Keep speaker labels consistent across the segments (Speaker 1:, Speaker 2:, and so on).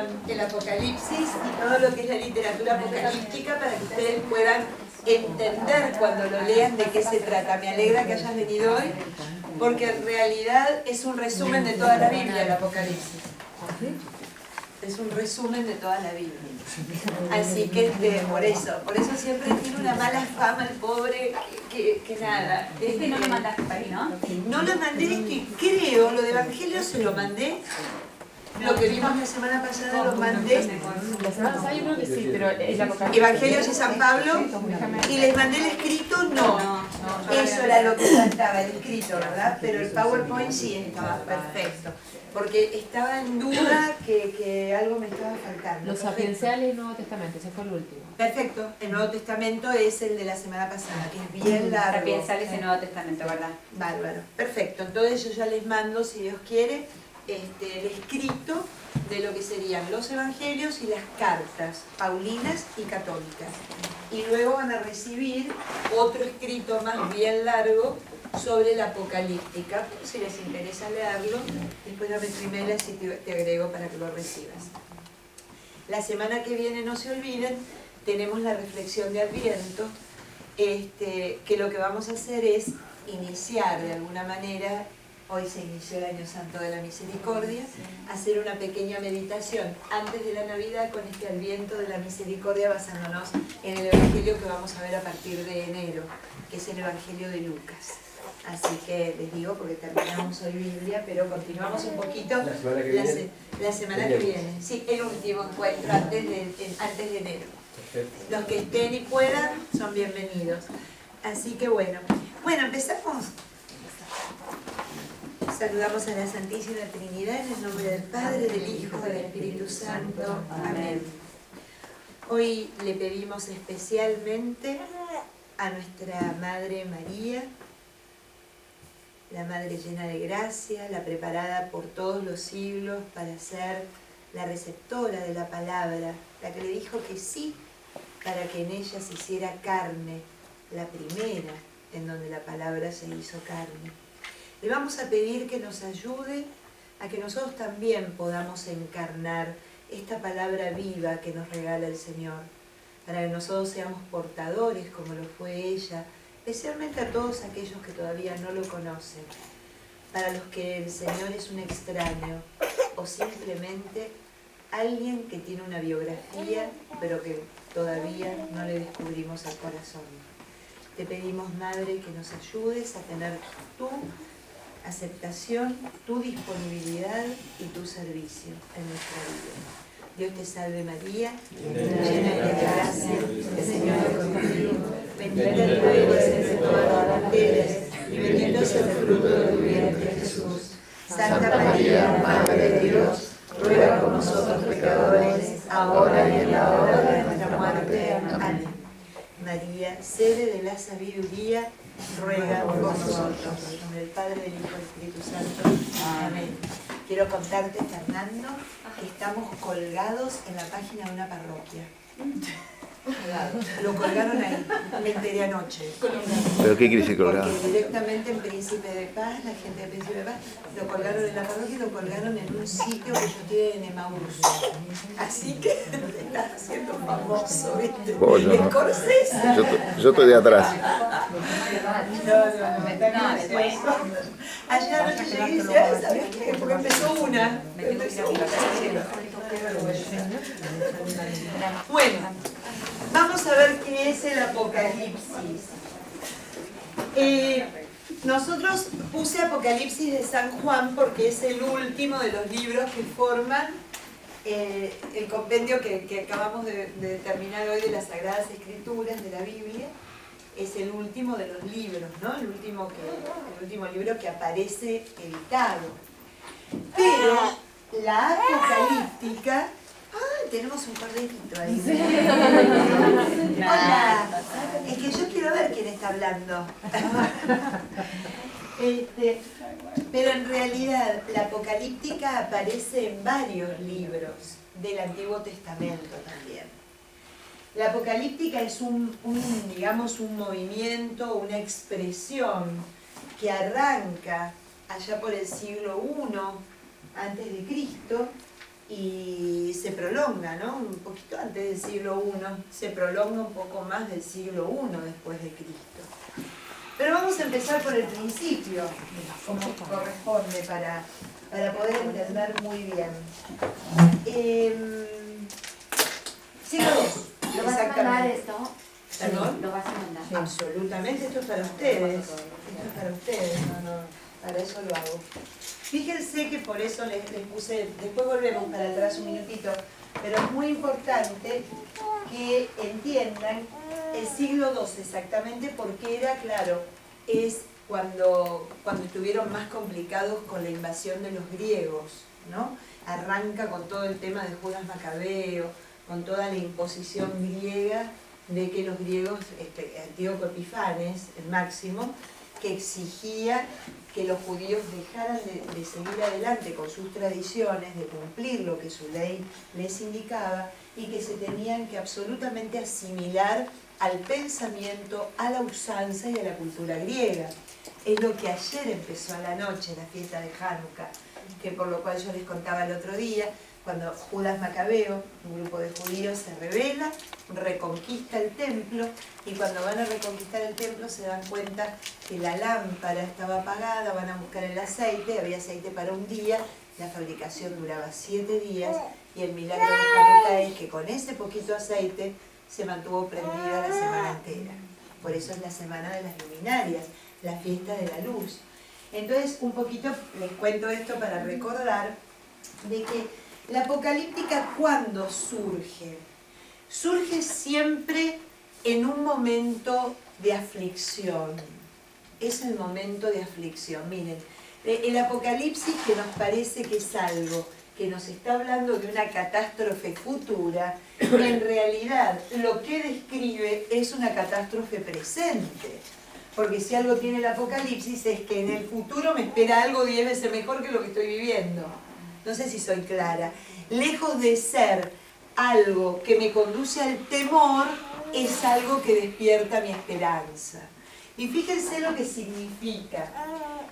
Speaker 1: con el Apocalipsis y todo lo que es la literatura apocalíptica para que ustedes puedan entender cuando lo lean de qué se trata. Me alegra que hayas venido hoy, porque en realidad es un resumen de toda la Biblia, el Apocalipsis. Es un resumen de toda la Biblia. Así que por eso siempre tiene una mala fama el pobre que nada.
Speaker 2: No lo mandaste para ahí, ¿no?
Speaker 1: No lo mandé, que creo, lo de Evangelio se lo mandé. Lo que vimos la semana pasada lo mandé.
Speaker 3: La semana pasada yo creo que sí, pero el Apocalipsis.
Speaker 1: Evangelios de San Pablo. Y les mandé el escrito, no. Eso era lo que faltaba, el escrito, ¿verdad? Pero el PowerPoint sí estaba perfecto. Porque estaba en duda que algo me estaba faltando.
Speaker 3: Los sapienciales del Nuevo Testamento, ese fue el último.
Speaker 1: Perfecto, el Nuevo Testamento es el de la semana pasada, que es bien largo.
Speaker 2: Sapienciales del Nuevo Testamento, ¿verdad?
Speaker 1: Bárbaro, perfecto. Entonces yo ya les mando, si Dios quiere, el escrito de lo que serían los evangelios y las cartas paulinas y católicas. Y luego van a recibir otro escrito más bien largo sobre la apocalíptica, si les interesa leerlo. Después dame tu email así te agrego para que lo recibas. La semana que viene, no se olviden, tenemos la reflexión de Adviento, que lo que vamos a hacer es iniciar de alguna manera. Hoy se inició el Año Santo de la Misericordia, hacer una pequeña meditación antes de la Navidad con este Adviento de la Misericordia basándonos en el Evangelio que vamos a ver a partir de enero, que es el Evangelio de Lucas. Así que les digo, porque terminamos hoy Biblia, pero continuamos un poquito la semana que viene. Sí, el último encuentro antes de enero. Los que estén y puedan son bienvenidos. Así que bueno, empezamos. Saludamos a la Santísima Trinidad en el nombre del Padre, del Hijo y del Espíritu Santo. Amén. Hoy le pedimos especialmente a nuestra Madre María, la Madre llena de gracia, la preparada por todos los siglos para ser la receptora de la palabra, la que le dijo que sí, para que en ella se hiciera carne, la primera en donde la palabra se hizo carne. Le vamos a pedir que nos ayude a que nosotros también podamos encarnar esta palabra viva que nos regala el Señor, para que nosotros seamos portadores como lo fue ella, especialmente a todos aquellos que todavía no lo conocen, para los que el Señor es un extraño o simplemente alguien que tiene una biografía pero que todavía no le descubrimos el corazón. Te pedimos, Madre, que nos ayudes a tener tu aceptación, tu disponibilidad y tu servicio en nuestra vida. Dios te salve María, llena de gracia, el Señor es contigo, bendita tú eres entre todas las mujeres y bendito es el fruto de tu vientre Jesús. Santa María, Madre de Dios, ruega por nosotros pecadores, ahora y en la hora de nuestra muerte. Amén. María, sede de la sabiduría, ruega por nosotros. En nombre del Padre, del Hijo y del Espíritu Santo. Amén. Quiero contarte, Fernando, que estamos colgados en la página de una parroquia. Lo colgaron ahí, me enteré anoche.
Speaker 4: ¿Pero qué quiere decir colgado?
Speaker 1: Porque directamente en Príncipe de Paz, la gente de Príncipe de Paz, lo colgaron en la parroquia y lo colgaron en un sitio que yo estoy en Emaús. Así que te estás haciendo famoso, ¿viste?
Speaker 4: Oh, yo no.
Speaker 1: Scorsese.
Speaker 4: Yo estoy de atrás.
Speaker 1: No, después. Ayer anoche llegué y dije, ay, ¿sabes qué? Porque empezó una. Bueno, vamos a ver qué es el Apocalipsis. Nosotros puse Apocalipsis de San Juan porque es el último de los libros que forman el compendio que acabamos de terminar hoy de las Sagradas Escrituras de la Biblia. Es el último de los libros, ¿no? El último libro que aparece editado. Pero la Apocalíptica... ¡Ah! Tenemos un cuadernito ahí. Sí. Hola. Es que yo quiero ver quién está hablando. Pero en realidad la Apocalíptica aparece en varios libros del Antiguo Testamento también. La Apocalíptica es digamos, un movimiento, una expresión que arranca allá por el siglo I a.C. y se se prolonga, ¿no? Un poquito antes del siglo I, se prolonga un poco más del siglo I después de Cristo. Pero vamos a empezar por el principio, como corresponde para poder entender muy bien. Siglo II.
Speaker 5: ¿Lo vas a mandar esto?
Speaker 1: ¿Perdón?
Speaker 5: Lo vas a mandar.
Speaker 1: Absolutamente, esto es para ustedes. Esto es para ustedes, para eso lo hago. Fíjense que por eso les puse, después volvemos para atrás un minutito, pero es muy importante que entiendan el siglo II exactamente, porque era, claro, es cuando estuvieron más complicados con la invasión de los griegos, ¿no? Arranca con todo el tema de Judas Macabeo, con toda la imposición griega de que los griegos, Antíoco Epifanes, el máximo, que exigía que los judíos dejaran de seguir adelante con sus tradiciones, de cumplir lo que su ley les indicaba, y que se tenían que absolutamente asimilar al pensamiento, a la usanza y a la cultura griega. Es lo que ayer empezó a la noche, la fiesta de Hanukkah, que por lo cual yo les contaba el otro día, cuando Judas Macabeo, un grupo de judíos, se rebela, reconquista el templo, y cuando van a reconquistar el templo se dan cuenta que la lámpara estaba apagada, van a buscar el aceite, había aceite para un día, la fabricación duraba 7 días, y el milagro de Hanukkah es que con ese poquito aceite se mantuvo prendida la semana entera. Por eso es la semana de las luminarias, la fiesta de la luz. Entonces, un poquito les cuento esto para recordar de que la apocalíptica, ¿cuándo surge? Surge siempre en un momento de aflicción. Es el momento de aflicción. Miren, el apocalipsis, que nos parece que es algo que nos está hablando de una catástrofe futura, en realidad lo que describe es una catástrofe presente. Porque si algo tiene el apocalipsis es que en el futuro me espera algo 10 veces mejor que lo que estoy viviendo. No sé si soy clara. Lejos de ser algo que me conduce al temor, es algo que despierta mi esperanza. Y fíjense lo que significa.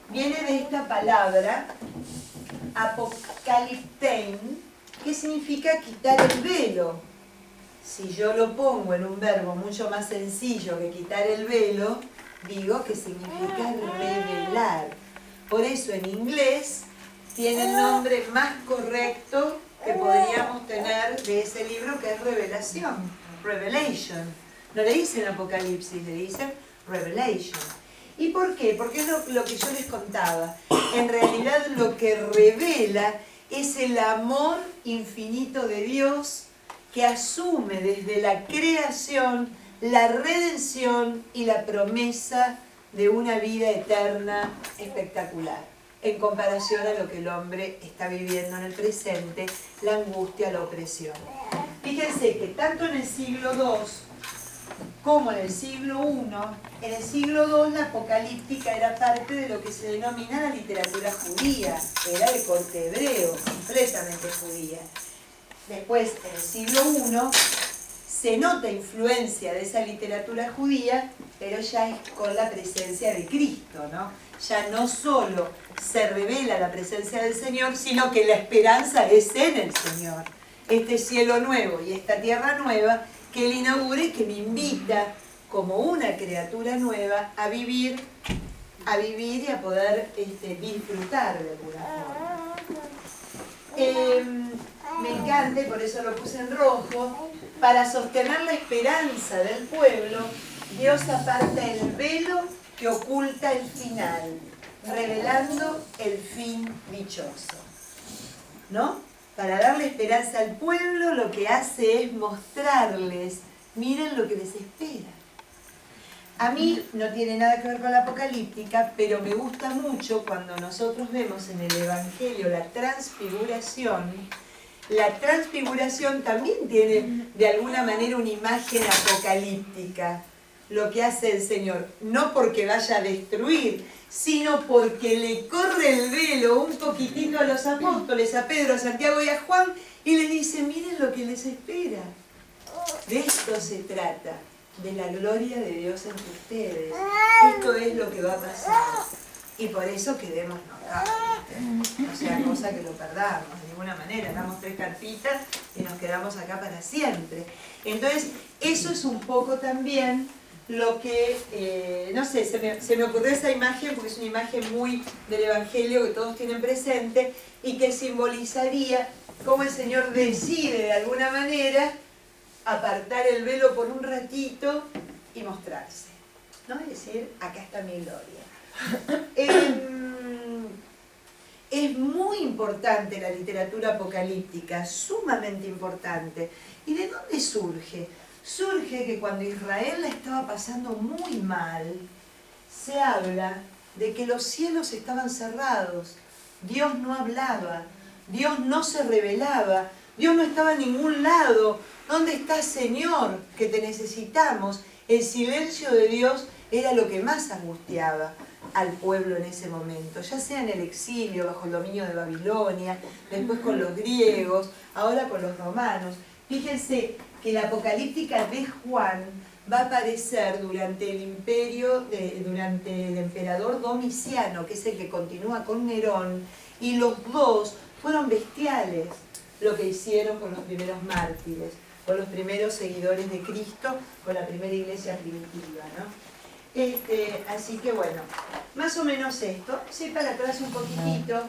Speaker 1: Viene de esta palabra, apokaliptein, que significa quitar el velo. Si yo lo pongo en un verbo mucho más sencillo que quitar el velo, digo que significa revelar. Por eso en inglés tiene el nombre más correcto que podríamos tener de ese libro, que es Revelación, Revelation. No le dicen Apocalipsis, le dicen Revelation. ¿Y por qué? Porque es lo que yo les contaba. En realidad lo que revela es el amor infinito de Dios, que asume desde la creación la redención y la promesa de una vida eterna espectacular, en comparación a lo que el hombre está viviendo en el presente, la angustia, la opresión. Fíjense que tanto en el siglo II como en el siglo I, en el siglo II la apocalíptica era parte de lo que se denomina la literatura judía, era de corte hebreo, completamente judía. Después, en el siglo I, se nota influencia de esa literatura judía, pero ya es con la presencia de Cristo, ¿no? Ya no solo se revela la presencia del Señor, sino que la esperanza es en el Señor. Este cielo nuevo y esta tierra nueva que Él inaugura y que me invita como una criatura nueva a vivir y a poder disfrutar de alguna forma. Me encanta, y por eso lo puse en rojo, para sostener la esperanza del pueblo, Dios aparta el velo que oculta el final, revelando el fin dichoso. ¿No? Para darle esperanza al pueblo, lo que hace es mostrarles, miren lo que les espera. A mí no tiene nada que ver con la apocalíptica, pero me gusta mucho cuando nosotros vemos en el Evangelio la transfiguración. La transfiguración también tiene de alguna manera una imagen apocalíptica, lo que hace el Señor, no porque vaya a destruir, sino porque le corre el velo un poquitito a los apóstoles, a Pedro, a Santiago y a Juan, y les dice, miren lo que les espera. De esto se trata, de la gloria de Dios entre ustedes. Esto es lo que va a pasar. Y por eso quedémonos acá. O sea, cosa que lo perdamos, de ninguna manera. Damos 3 carpitas y nos quedamos acá para siempre. Entonces, eso es un poco también lo que, no sé, se me ocurrió esa imagen porque es una imagen muy del Evangelio que todos tienen presente y que simbolizaría cómo el Señor decide de alguna manera apartar el velo por un ratito y mostrarse, ¿no? Es decir, acá está mi gloria. Es muy importante la literatura apocalíptica, sumamente importante. ¿Y de dónde surge? Surge que cuando Israel la estaba pasando muy mal, se habla de que los cielos estaban cerrados, Dios no hablaba, Dios no se revelaba, Dios no estaba en ningún lado. ¿Dónde estás, Señor, que te necesitamos? El silencio de Dios era lo que más angustiaba al pueblo en ese momento, ya sea en el exilio, bajo el dominio de Babilonia, después con los griegos, ahora con los romanos. Fíjense que la apocalíptica de Juan va a aparecer durante el durante el emperador Domiciano, que es el que continúa con Nerón, y los dos fueron bestiales lo que hicieron con los primeros mártires, con los primeros seguidores de Cristo, con la primera iglesia primitiva, ¿no? Así que bueno, más o menos esto. Sí, para atrás un poquitito.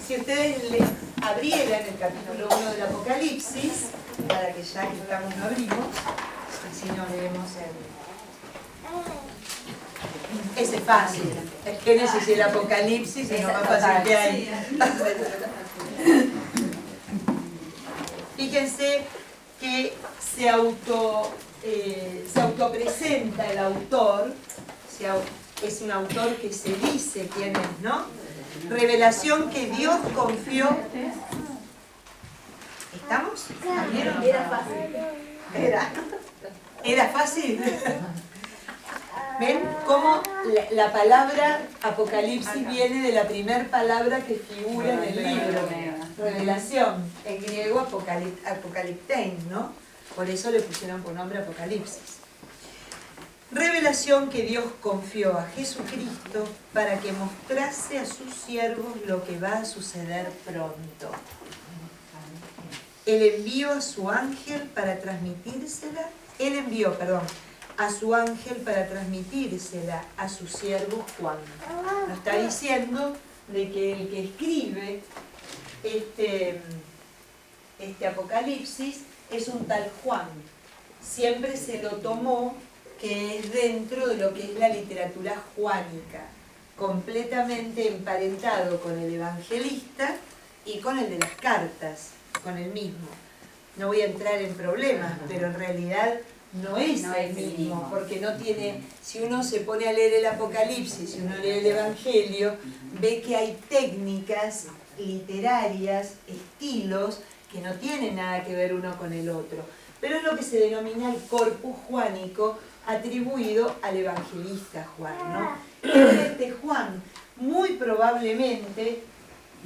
Speaker 1: Si ustedes les abrieran el capítulo 1 del Apocalipsis, para que ya que estamos lo abrimos, así no leemos el... Ese es fácil. El Génesis y el Apocalipsis es lo más fácil que hay. Fíjense que se autopresenta el autor, es un autor que se dice quién es, ¿no? Revelación que Dios confió. ¿Estamos?
Speaker 5: Era fácil.
Speaker 1: ¿Era fácil? ¿Ven cómo la palabra Apocalipsis viene de la primera palabra que figura en el libro? Revelación, en griego apocaliptein, ¿no? Por eso le pusieron por nombre Apocalipsis. Revelación que Dios confió a Jesucristo para que mostrase a sus siervos lo que va a suceder pronto. Él envió a su ángel para transmitírsela, a su ángel para transmitírsela a su siervo Juan. Nos está diciendo de que el que escribe este Apocalipsis es un tal Juan. Siempre se lo tomó que es dentro de lo que es la literatura juánica, completamente emparentado con el evangelista y con el de las cartas, con el mismo. No voy a entrar en problemas, pero en realidad no es el mismo, porque no tiene, si uno se pone a leer el Apocalipsis, si uno lee el Evangelio, ve que hay técnicas literarias, estilos, que no tienen nada que ver uno con el otro. Pero es lo que se denomina el corpus juánico atribuido al evangelista Juan, ¿no? Este Juan, muy probablemente,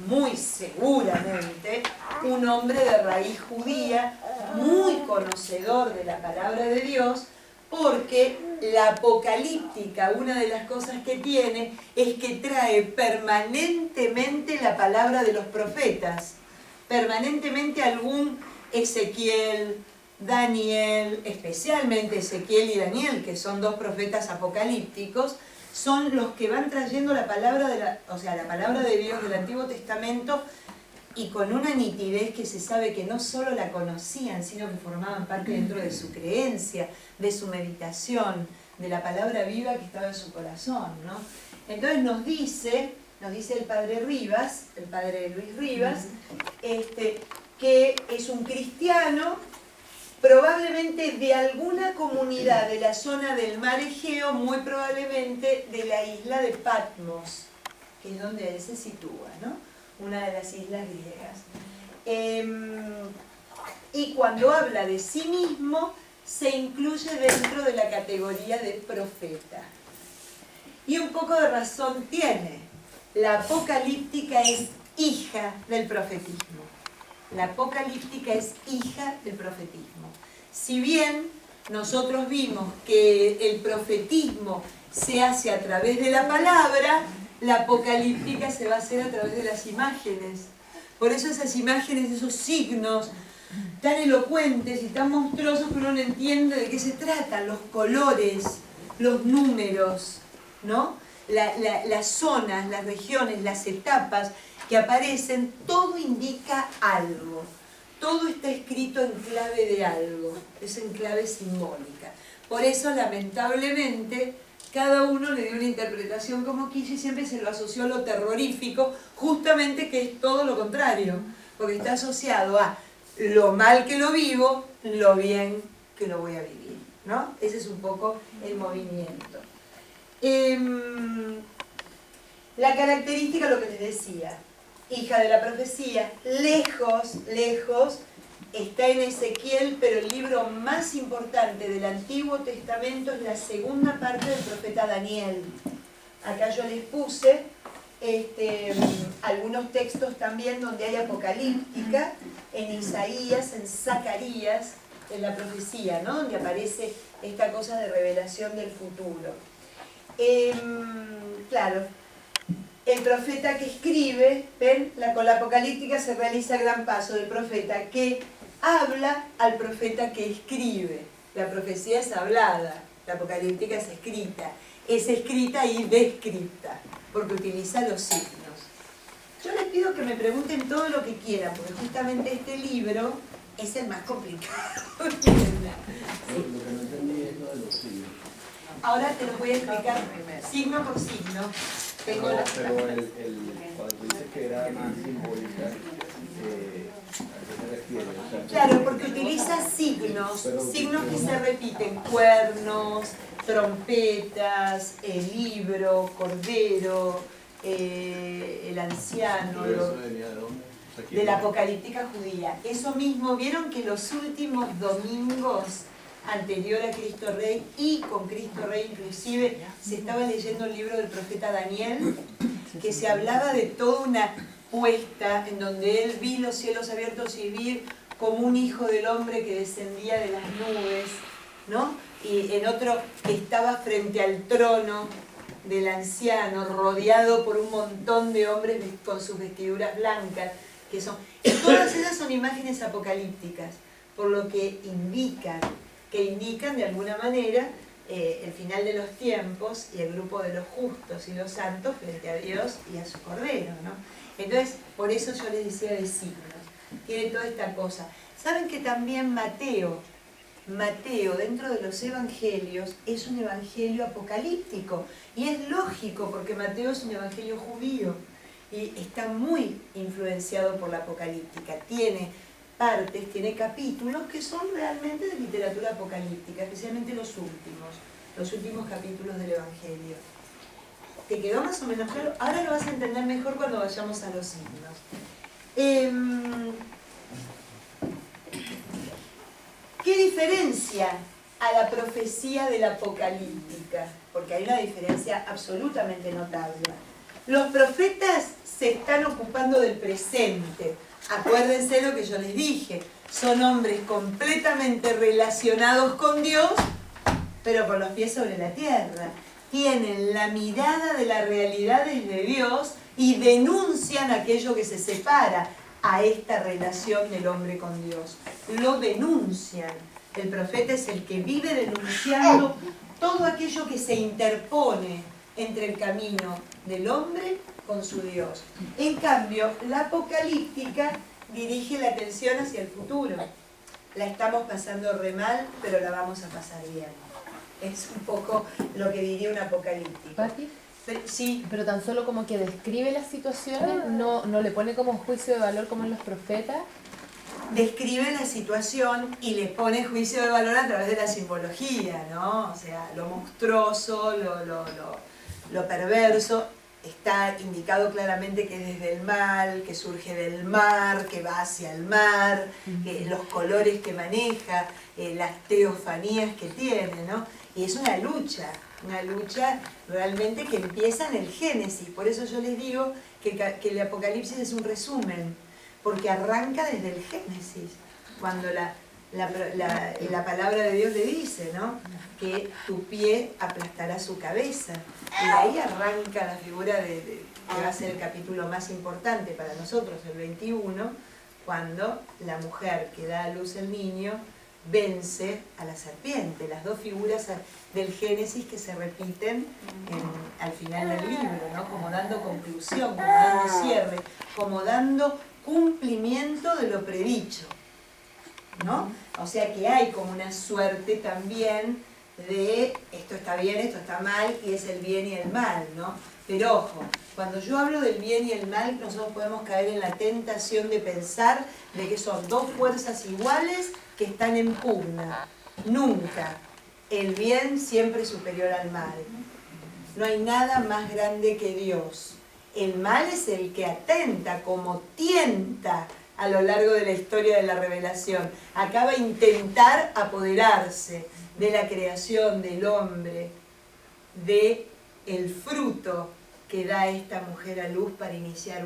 Speaker 1: muy seguramente, un hombre de raíz judía, muy conocedor de la palabra de Dios, porque la apocalíptica, una de las cosas que tiene, es que trae permanentemente la palabra de los profetas, permanentemente algún Ezequiel, Daniel, especialmente Ezequiel y Daniel, que son dos profetas apocalípticos, son los que van trayendo la palabra la palabra de Dios del Antiguo Testamento, y con una nitidez que se sabe que no solo la conocían, sino que formaban parte dentro de su creencia, de su meditación, de la palabra viva que estaba en su corazón, ¿no? Entonces nos dice el padre Rivas, el padre Luis Rivas, que es un cristiano, probablemente de alguna comunidad de la zona del mar Egeo, muy probablemente de la isla de Patmos, que es donde él se sitúa, ¿no? Una de las islas griegas. Y cuando habla de sí mismo, se incluye dentro de la categoría de profeta. Y un poco de razón tiene. La apocalíptica es hija del profetismo. La apocalíptica es hija del profetismo. Si bien nosotros vimos que el profetismo se hace a través de la palabra, la apocalíptica se va a hacer a través de las imágenes. Por eso esas imágenes, esos signos tan elocuentes y tan monstruosos que uno no entiende de qué se tratan, los colores, los números, ¿no? Las zonas, las regiones, las etapas que aparecen, todo indica algo. Todo está escrito en clave de algo, es en clave simbólica. Por eso, lamentablemente, cada uno le dio una interpretación como quiso y siempre se lo asoció a lo terrorífico, justamente que es todo lo contrario, porque está asociado a lo mal que lo vivo, lo bien que lo voy a vivir, ¿no? Ese es un poco el movimiento. La característica, lo que les decía, hija de la profecía, lejos, lejos, está en Ezequiel, pero el libro más importante del Antiguo Testamento es la segunda parte del profeta Daniel. Acá yo les puse algunos textos también donde hay apocalíptica, en Isaías, en Zacarías, en la profecía, ¿no? Donde aparece esta cosa de revelación del futuro. Claro, el profeta que escribe, ¿ven? Con la apocalíptica se realiza el gran paso del profeta que habla al profeta que escribe. La profecía es hablada, la apocalíptica es escrita y descrita, porque utiliza los signos. Yo les pido que me pregunten todo lo que quieran, porque justamente este libro es el más complicado.
Speaker 6: Lo que no entendí es lo de los signos.
Speaker 1: Ahora te los voy a explicar signo por signo.
Speaker 6: Pero cuando dices que era más simbólica, ¿a qué te refieres? O sea,
Speaker 1: Claro, porque utiliza signos, signos que se repiten, cuernos, trompetas, el libro, cordero, el anciano,
Speaker 6: ¿pero eso venía de dónde? O sea,
Speaker 1: de la apocalíptica judía. Eso mismo, vieron que los últimos domingos anterior a Cristo Rey y con Cristo Rey inclusive se estaba leyendo el libro del profeta Daniel, que se hablaba de toda una puesta en donde él vi los cielos abiertos y vi como un hijo del hombre que descendía de las nubes, ¿no? Y en otro estaba frente al trono del anciano, rodeado por un montón de hombres con sus vestiduras blancas, que son... Todas esas son imágenes apocalípticas, por lo que indican de alguna manera el final de los tiempos y el grupo de los justos y los santos frente a Dios y a su Cordero, ¿no? Entonces, por eso yo les decía de signos, tiene toda esta cosa. ¿Saben que también Mateo, dentro de los evangelios, es un evangelio apocalíptico? Y es lógico, porque Mateo es un evangelio judío y está muy influenciado por la apocalíptica. Tiene partes, tiene capítulos que son realmente de literatura apocalíptica, especialmente los últimos capítulos del Evangelio. ¿Te quedó más o menos claro? Ahora lo vas a entender mejor cuando vayamos a los signos. ¿Qué diferencia a la profecía de la apocalíptica? Porque hay una diferencia absolutamente notable. Los profetas se están ocupando del presente. Acuérdense lo que yo les dije, son hombres completamente relacionados con Dios, pero con los pies sobre la tierra. Tienen la mirada de la realidad desde Dios y denuncian aquello que se separa a esta relación del hombre con Dios. Lo denuncian. El profeta es el que vive denunciando todo aquello que se interpone entre el camino del hombre con su Dios. En cambio, la apocalíptica dirige la atención hacia el futuro. La estamos pasando re mal, pero la vamos a pasar bien. Es un poco lo que diría un apocalíptico.
Speaker 3: ¿Pati?
Speaker 1: Sí.
Speaker 3: Pero tan solo como que describe las situaciones, no le pone como juicio de valor como en los profetas.
Speaker 1: Describe la situación y le pone juicio de valor a través de la simbología, ¿no? O sea, lo monstruoso, lo perverso. Está indicado claramente que es desde el mal, que surge del mar, que va hacia el mar, los colores que maneja, las teofanías que tiene, ¿no? Y es una lucha realmente que empieza en el Génesis. Por eso yo les digo que el Apocalipsis es un resumen, porque arranca desde el Génesis, cuando la palabra de Dios le dice, ¿no? Que tu pie aplastará su cabeza. Y de ahí arranca la figura que va a ser el capítulo más importante para nosotros, el 21, cuando la mujer que da a luz el niño vence a la serpiente. Las dos figuras del Génesis que se repiten al final del libro, ¿no? Como dando conclusión, como dando cierre, como dando cumplimiento de lo predicho, ¿no? O sea que hay como una suerte también de esto está bien, esto está mal, y es el bien y el mal, ¿no? Pero ojo, cuando yo hablo del bien y el mal, nosotros podemos caer en la tentación de pensar de que son dos fuerzas iguales que están en pugna. Nunca. El bien siempre es superior al mal. No hay nada más grande que Dios. El mal es el que atenta, como tienta a lo largo de la historia de la revelación. Acaba a intentar apoderarse de la creación del hombre, de el fruto que da esta mujer a luz para iniciar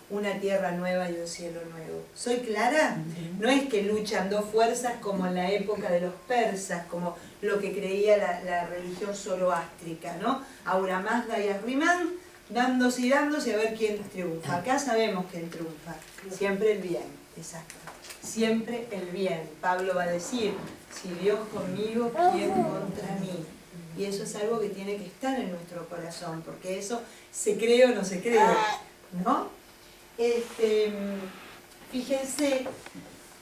Speaker 1: una tierra nueva y un cielo nuevo. ¿Soy clara? No es que luchan dos fuerzas como en la época de los persas, como lo que creía la religión zoroástrica, ¿no? Ahura Mazda y Ahriman, dándose y dándose a ver quién triunfa. Acá sabemos quién triunfa. Siempre el bien, exacto. Siempre el bien. Pablo va a decir, si Dios conmigo, ¿quién contra mí? Y eso es algo que tiene que estar en nuestro corazón, porque eso se cree o no se cree, ¿no? Fíjense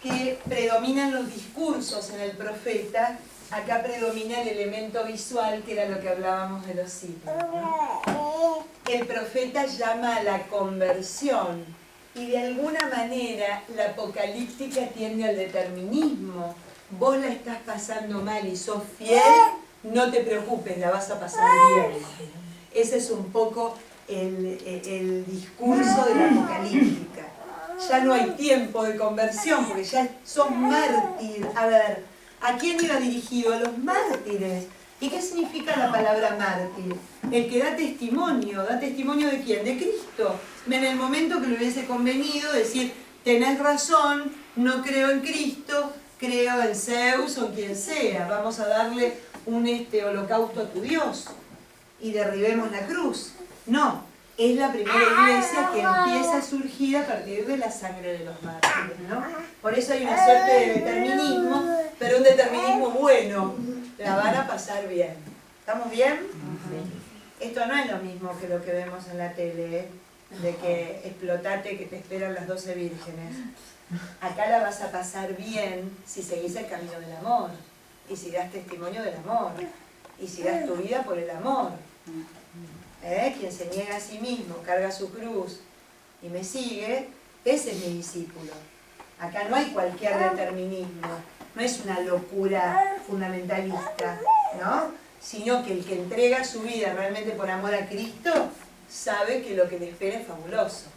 Speaker 1: que predominan los discursos en el profeta. Acá predomina el elemento visual, que era lo que hablábamos de los signos, ¿no? El profeta llama a la conversión, y de alguna manera la apocalíptica tiende al determinismo. Vos la estás pasando mal y sos fiel, no te preocupes, la vas a pasar bien. Ese es un poco el discurso de la apocalíptica. Ya no hay tiempo de conversión, porque ya sos mártir. A ver, ¿a quién iba dirigido? A los mártires. ¿Y qué significa la palabra mártir? El que da testimonio. ¿Da testimonio de quién? De Cristo. En el momento que le hubiese convenido decir, tenés razón, no creo en Cristo, creo en Zeus o en quien sea, vamos a darle un holocausto a tu Dios y derribemos la cruz. No, es la primera iglesia que empieza a surgir a partir de la sangre de los mártires, ¿no? Por eso hay una suerte de determinismo, pero un determinismo bueno. La van a pasar bien. ¿Estamos bien? Esto no es lo mismo que lo que vemos en la tele, ¿eh? De que explotate, que te esperan las 12 vírgenes. Acá la vas a pasar bien si seguís el camino del amor, y si das testimonio del amor, y si das tu vida por el amor. Quien se niega a sí mismo, carga su cruz y me sigue, ese es mi discípulo. Acá no hay cualquier determinismo, no es una locura fundamentalista, ¿no? Sino que el que entrega su vida realmente por amor a Cristo sabe que lo que le espera es fabuloso.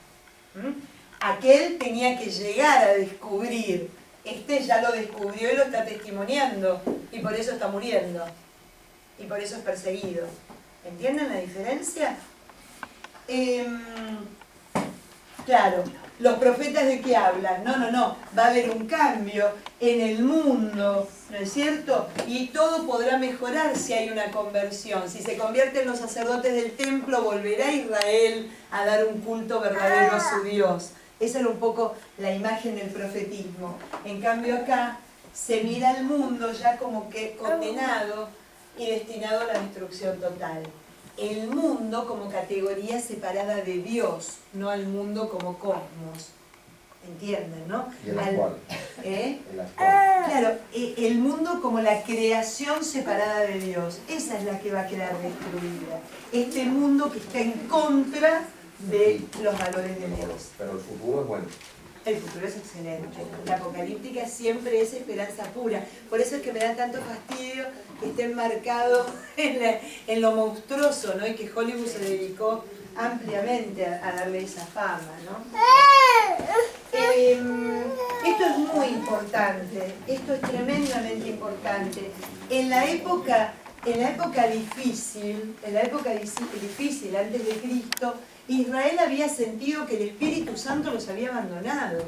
Speaker 1: Aquel tenía que llegar a descubrir, este ya lo descubrió y lo está testimoniando, y por eso está muriendo, y por eso es perseguido. ¿Entienden la diferencia? Claro, los profetas ¿de qué hablan? No, va a haber un cambio en el mundo, ¿no es cierto? Y todo podrá mejorar si hay una conversión. Si se convierten los sacerdotes del templo, volverá Israel a dar un culto verdadero a su Dios. Esa era un poco la imagen del profetismo. En cambio acá se mira al mundo ya como que condenado y destinado a la destrucción total. El mundo como categoría separada de Dios, no al mundo como cosmos. ¿Entienden, no?
Speaker 6: Y el actual.
Speaker 1: El actual. Claro, el mundo como la creación separada de Dios. Esa es la que va a quedar destruida. Este mundo que está en contra de los valores de Dios.
Speaker 6: Pero el futuro es bueno.
Speaker 1: El futuro es excelente. La apocalíptica siempre es esperanza pura. Por eso es que me da tanto fastidio que esté enmarcado en lo monstruoso, ¿no? Y que Hollywood se dedicó ampliamente a darle esa fama, ¿no? Esto es muy importante. Esto es tremendamente importante. En la época difícil antes de Cristo, Israel había sentido que el Espíritu Santo los había abandonado.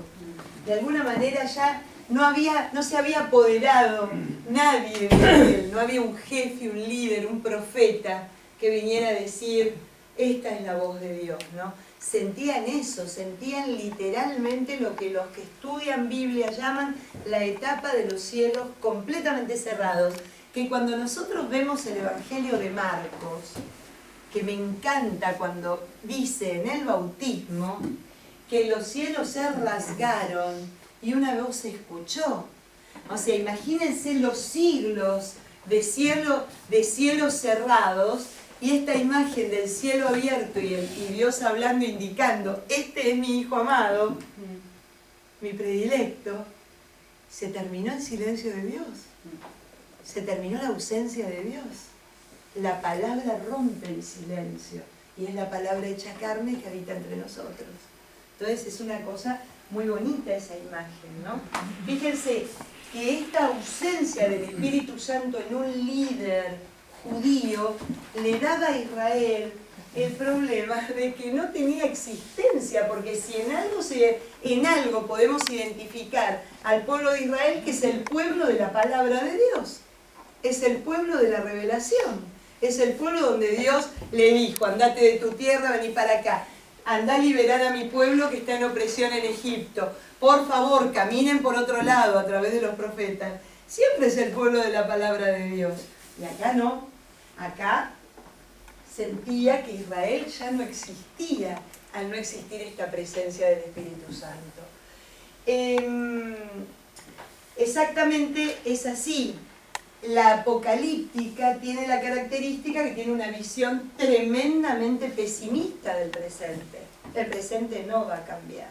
Speaker 1: De alguna manera ya no se había apoderado nadie de él, no había un jefe, un líder, un profeta que viniera a decir, esta es la voz de Dios, ¿no? Sentían eso, sentían literalmente lo que los que estudian Biblia llaman la etapa de los cielos completamente cerrados, que cuando nosotros vemos el Evangelio de Marcos, que me encanta cuando dice en el bautismo que los cielos se rasgaron y una voz se escuchó. O sea, imagínense los siglos de cielos cerrados y esta imagen del cielo abierto y Dios hablando, indicando, este es mi hijo amado, mi predilecto. Se terminó el silencio de Dios. Se terminó la ausencia de Dios. La palabra rompe el silencio y es la palabra hecha carne que habita entre nosotros. Entonces es una cosa muy bonita esa imagen, ¿no? Fíjense que esta ausencia del Espíritu Santo en un líder judío le daba a Israel el problema de que no tenía existencia, porque si en algo podemos identificar al pueblo de Israel, que es el pueblo de la palabra de Dios, es el pueblo de la revelación, es el pueblo donde Dios le dijo, andate de tu tierra, vení para acá, andá a liberar a mi pueblo que está en opresión en Egipto, por favor caminen por otro lado a través de los profetas. Siempre es el pueblo de la palabra de Dios, y acá no, acá sentía que Israel ya no existía al no existir esta presencia del Espíritu Santo. Exactamente es así. La apocalíptica tiene la característica que tiene una visión tremendamente pesimista del presente. El presente no va a cambiar.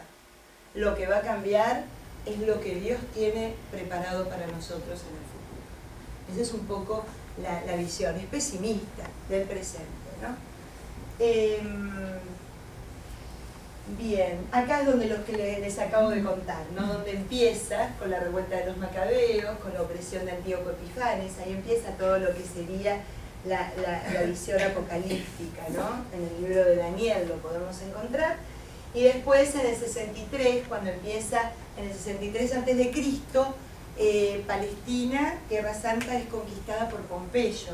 Speaker 1: Lo que va a cambiar es lo que Dios tiene preparado para nosotros en el futuro. Esa es un poco la visión, es pesimista del presente, ¿no? Bien, acá es donde los que les acabo de contar, ¿no? Donde empieza con la revuelta de los macabeos, con la opresión de Antíoco Epifanes, ahí empieza todo lo que sería la visión apocalíptica, ¿no? En el libro de Daniel lo podemos encontrar. Y después en el 63, cuando empieza, en el 63 a.C., Palestina, Tierra Santa, es conquistada por Pompeyo.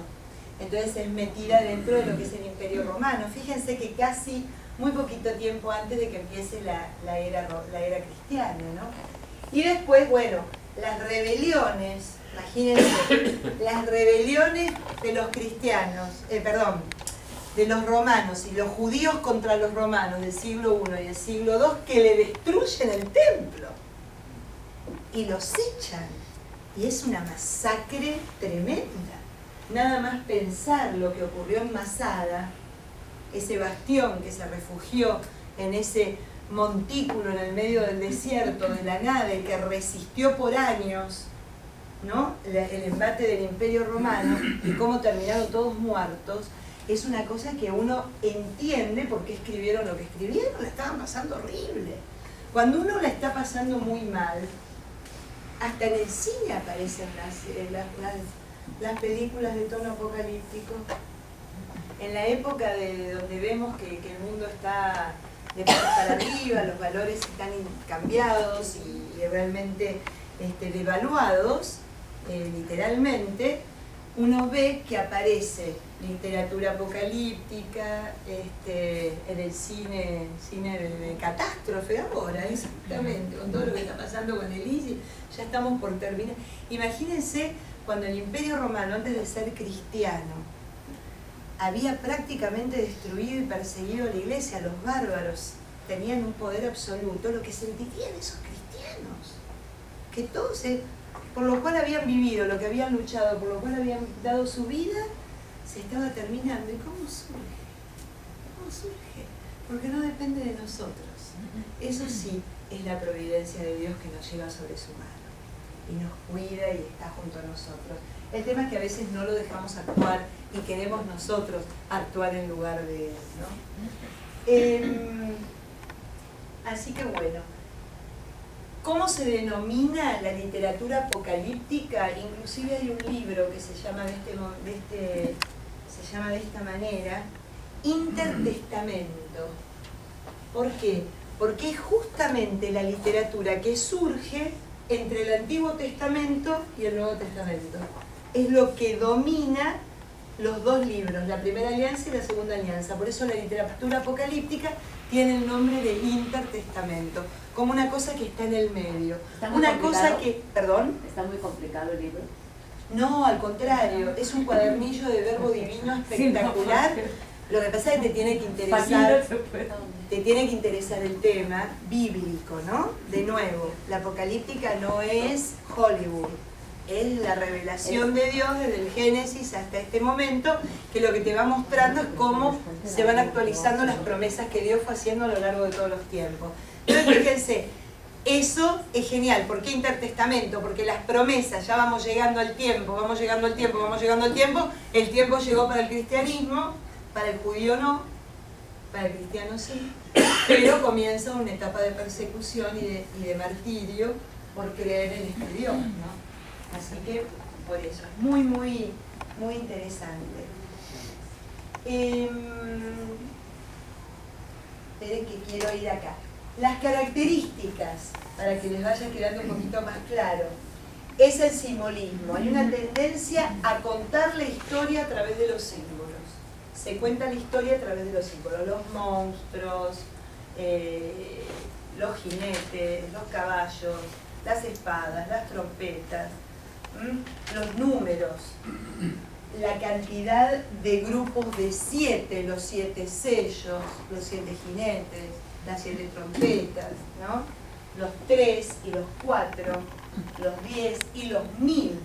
Speaker 1: Entonces es metida dentro de lo que es el Imperio Romano. Fíjense que casi muy poquito tiempo antes de que empiece la era cristiana, ¿no? Y después, bueno, las rebeliones, imagínense, las rebeliones de los cristianos, de los romanos y los judíos contra los romanos del siglo I y del siglo II, que le destruyen el templo y los echan. Y es una masacre tremenda. Nada más pensar lo que ocurrió en Masada, ese bastión que se refugió en ese montículo en el medio del desierto, de la nada, y que resistió por años, ¿no? El embate del Imperio Romano y cómo terminaron todos muertos, es una cosa que uno entiende por qué escribieron lo que escribieron. La estaban pasando horrible. Cuando uno la está pasando muy mal, hasta en el cine aparecen las películas de tono apocalíptico. En la época donde vemos que el mundo está de patas para arriba, los valores están cambiados y realmente devaluados, literalmente, uno ve que aparece literatura apocalíptica, en el cine de catástrofe ahora, exactamente, con todo lo que está pasando con el ISIS, ya estamos por terminar. Imagínense cuando el Imperio Romano, antes de ser cristiano, había prácticamente destruido y perseguido a la iglesia, los bárbaros tenían un poder absoluto, lo que sentirían esos cristianos, que todos, por lo cual habían vivido, lo que habían luchado, por lo cual habían dado su vida, se estaba terminando. ¿Y cómo surge? ¿Cómo surge? Porque no depende de nosotros. Eso sí es la providencia de Dios que nos lleva sobre su mano y nos cuida y está junto a nosotros. El tema es que a veces no lo dejamos actuar y queremos nosotros actuar en lugar de Él, ¿no? Así que bueno, ¿cómo se denomina la literatura apocalíptica? Inclusive hay un libro que se llama de esta manera, Intertestamento. ¿Por qué? Porque es justamente la literatura que surge entre el Antiguo Testamento y el Nuevo Testamento. Es lo que domina los dos libros, la Primera Alianza y la Segunda Alianza. Por eso la literatura apocalíptica tiene el nombre de intertestamento, como una cosa que está en el medio. Una cosa que... ¿Perdón?
Speaker 5: ¿Está muy complicado el libro?
Speaker 1: No, al contrario, es un cuadernillo de verbo divino espectacular. Lo que pasa es que te tiene que interesar el tema bíblico, ¿no? De nuevo, la apocalíptica no es Hollywood, es la revelación de Dios desde el Génesis hasta este momento, que lo que te va mostrando es cómo se van actualizando las promesas que Dios fue haciendo a lo largo de todos los tiempos. Entonces, fíjense, eso es genial. ¿Por qué intertestamento? Porque las promesas, ya vamos llegando al tiempo, vamos llegando al tiempo, el tiempo llegó para el cristianismo, para el judío no, para el cristiano sí, pero comienza una etapa de persecución y de martirio por creer en este Dios, ¿no? Así que, por eso, es muy, muy, muy interesante. Esperen que quiero ir acá. Las características, para que les vaya quedando un poquito más claro, es el simbolismo. Hay una tendencia a contar la historia a través de los símbolos. Se cuenta la historia a través de los símbolos. Los monstruos, los jinetes, los caballos, las espadas, las trompetas, los números, la cantidad de grupos de 7, los 7 sellos, los 7 jinetes, las 7 trompetas, ¿no? Los 3 y los 4, los 10 y los 1000.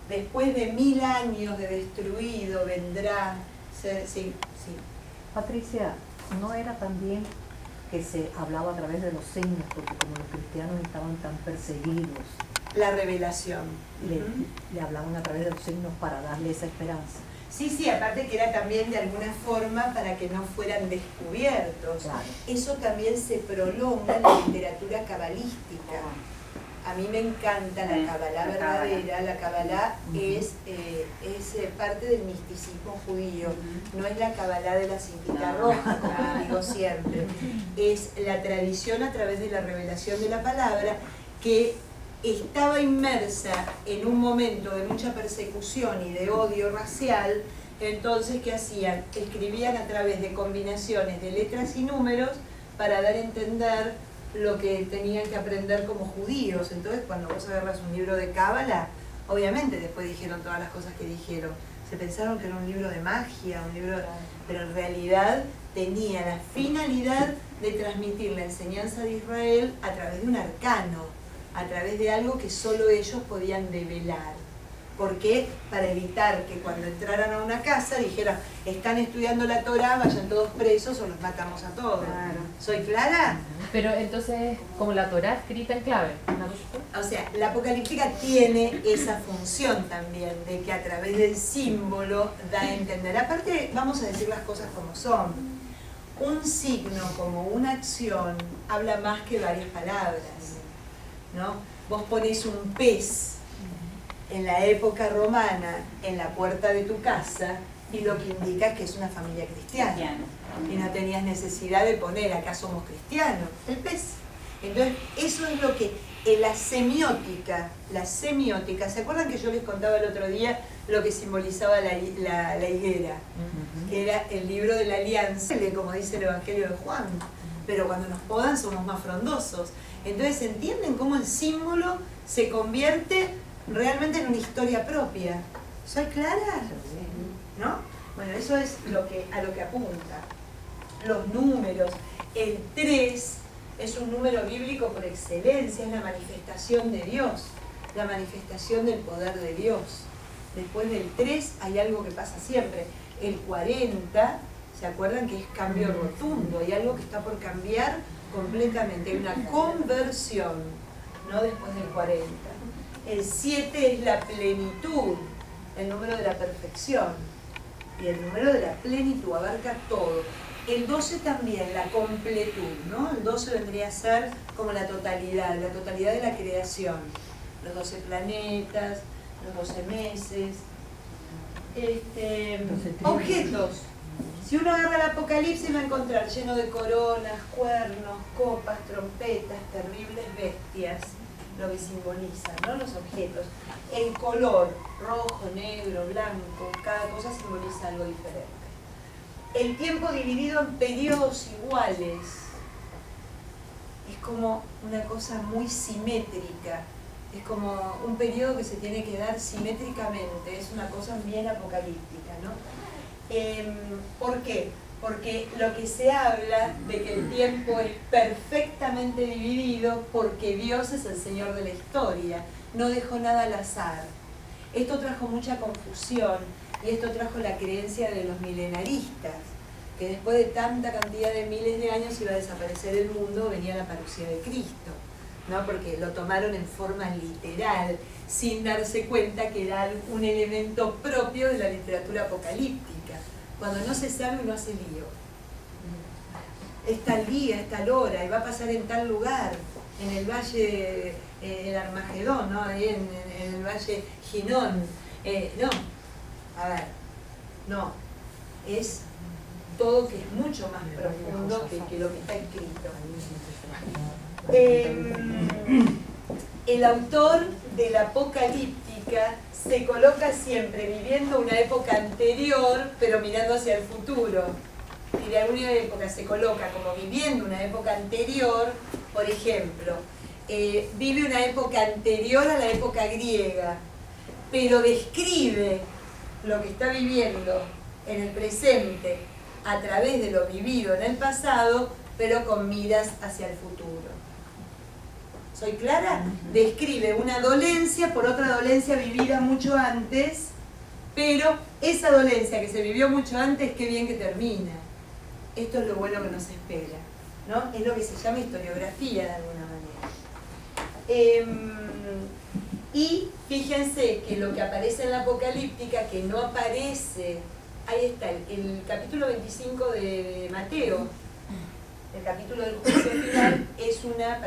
Speaker 1: Después de 1000 años de destruido vendrá... Sí.
Speaker 7: Patricia, ¿no era también que se hablaba a través de los signos, porque como los cristianos estaban tan perseguidos,
Speaker 1: La revelación.
Speaker 7: le hablaban a través de los signos para darle esa esperanza?
Speaker 1: Sí, aparte que era también de alguna forma para que no fueran descubiertos.
Speaker 7: Claro.
Speaker 1: Eso también se prolonga en la literatura cabalística. A mí me encanta la Kabbalah verdadera. La Kabbalah es parte del misticismo judío. No es la Kabbalah de la cintita roja, como digo siempre. Es la tradición a través de la revelación de la palabra que estaba inmersa en un momento de mucha persecución y de odio racial. Entonces, ¿qué hacían? Escribían a través de combinaciones de letras y números para dar a entender lo que tenían que aprender como judíos. Entonces, cuando vos agarras un libro de Cábala, obviamente después dijeron todas las cosas que dijeron. Se pensaron que era un libro de magia, pero en realidad tenía la finalidad de transmitir la enseñanza de Israel a través de un arcano, a través de algo que solo ellos podían develar. ¿Por qué? Para evitar que cuando entraran a una casa dijeran, están estudiando la Torá, vayan todos presos o los matamos a todos.
Speaker 3: Claro.
Speaker 1: ¿Soy clara?
Speaker 3: Pero entonces, como la Torá escrita en clave.
Speaker 1: O sea, la apocalíptica tiene esa función también, de que a través del símbolo da a entender. Aparte, vamos a decir las cosas como son. Un signo como una acción habla más que varias palabras, ¿no? Vos ponés un pez en la época romana en la puerta de tu casa y lo que indica es que es una familia cristiana. Y no tenías necesidad de poner, acá somos cristianos, el pez. Entonces, eso es lo que, la semiótica, ¿se acuerdan que yo les contaba el otro día lo que simbolizaba la higuera? Que era el libro de la alianza, como dice el Evangelio de Juan, pero cuando nos podan somos más frondosos. Entonces, ¿entienden cómo el símbolo se convierte realmente en una historia propia? ¿Soy clara? ¿No? Bueno, eso es a lo que apunta. Los números. El 3 es un número bíblico por excelencia, es la manifestación de Dios, la manifestación del poder de Dios. Después del 3 hay algo que pasa siempre. El 40, ¿se acuerdan que es cambio rotundo? Hay algo que está por cambiar completamente. Hay una conversión, no después del 40. El 7 es la plenitud, el número de la perfección. Y el número de la plenitud abarca todo. El 12 también, la completud, ¿no? El 12 vendría a ser como la totalidad de la creación. Los 12 planetas, los 12 meses. Objetos. Si uno agarra el Apocalipsis va a encontrar lleno de coronas, cuernos, copas, trompetas, terribles bestias. lo que simboliza, ¿no? Los objetos. El color, rojo, negro, blanco, cada cosa simboliza algo diferente. El tiempo dividido en periodos iguales es como una cosa muy simétrica. Es como un periodo que se tiene que dar simétricamente, es una cosa bien apocalíptica, ¿no? ¿Por qué? Porque lo que se habla de que el tiempo es perfectamente dividido porque Dios es el Señor de la historia, no dejó nada al azar. Esto trajo mucha confusión y esto trajo la creencia de los milenaristas, que después de tanta cantidad de miles de años iba a desaparecer el mundo, venía la parucía de Cristo, ¿no? Porque lo tomaron en forma literal, sin darse cuenta que era un elemento propio de la literatura apocalíptica. Cuando no se sabe, uno hace lío. Es tal día, es tal hora, y va a pasar en tal lugar, en el valle, el Armagedón, ¿no? Ahí en el valle Ginón. No, a ver, no. Es todo que es mucho más profundo que lo que está escrito. El autor de la Apocalíptica se coloca siempre viviendo una época anterior, pero mirando hacia el futuro. Y de alguna época se coloca como viviendo una época anterior, por ejemplo, vive una época anterior a la época griega, pero describe lo que está viviendo en el presente a través de lo vivido en el pasado, pero con miras hacia el futuro. ¿Soy clara? Describe una dolencia por otra dolencia vivida mucho antes, pero esa dolencia que se vivió mucho antes, qué bien que termina. Esto es lo bueno que nos espera, ¿no? Es lo que se llama historiografía de alguna manera. Y fíjense que lo que aparece en la Apocalíptica, que no aparece, ahí está, el capítulo 25 de Mateo, el capítulo del juicio final, es una,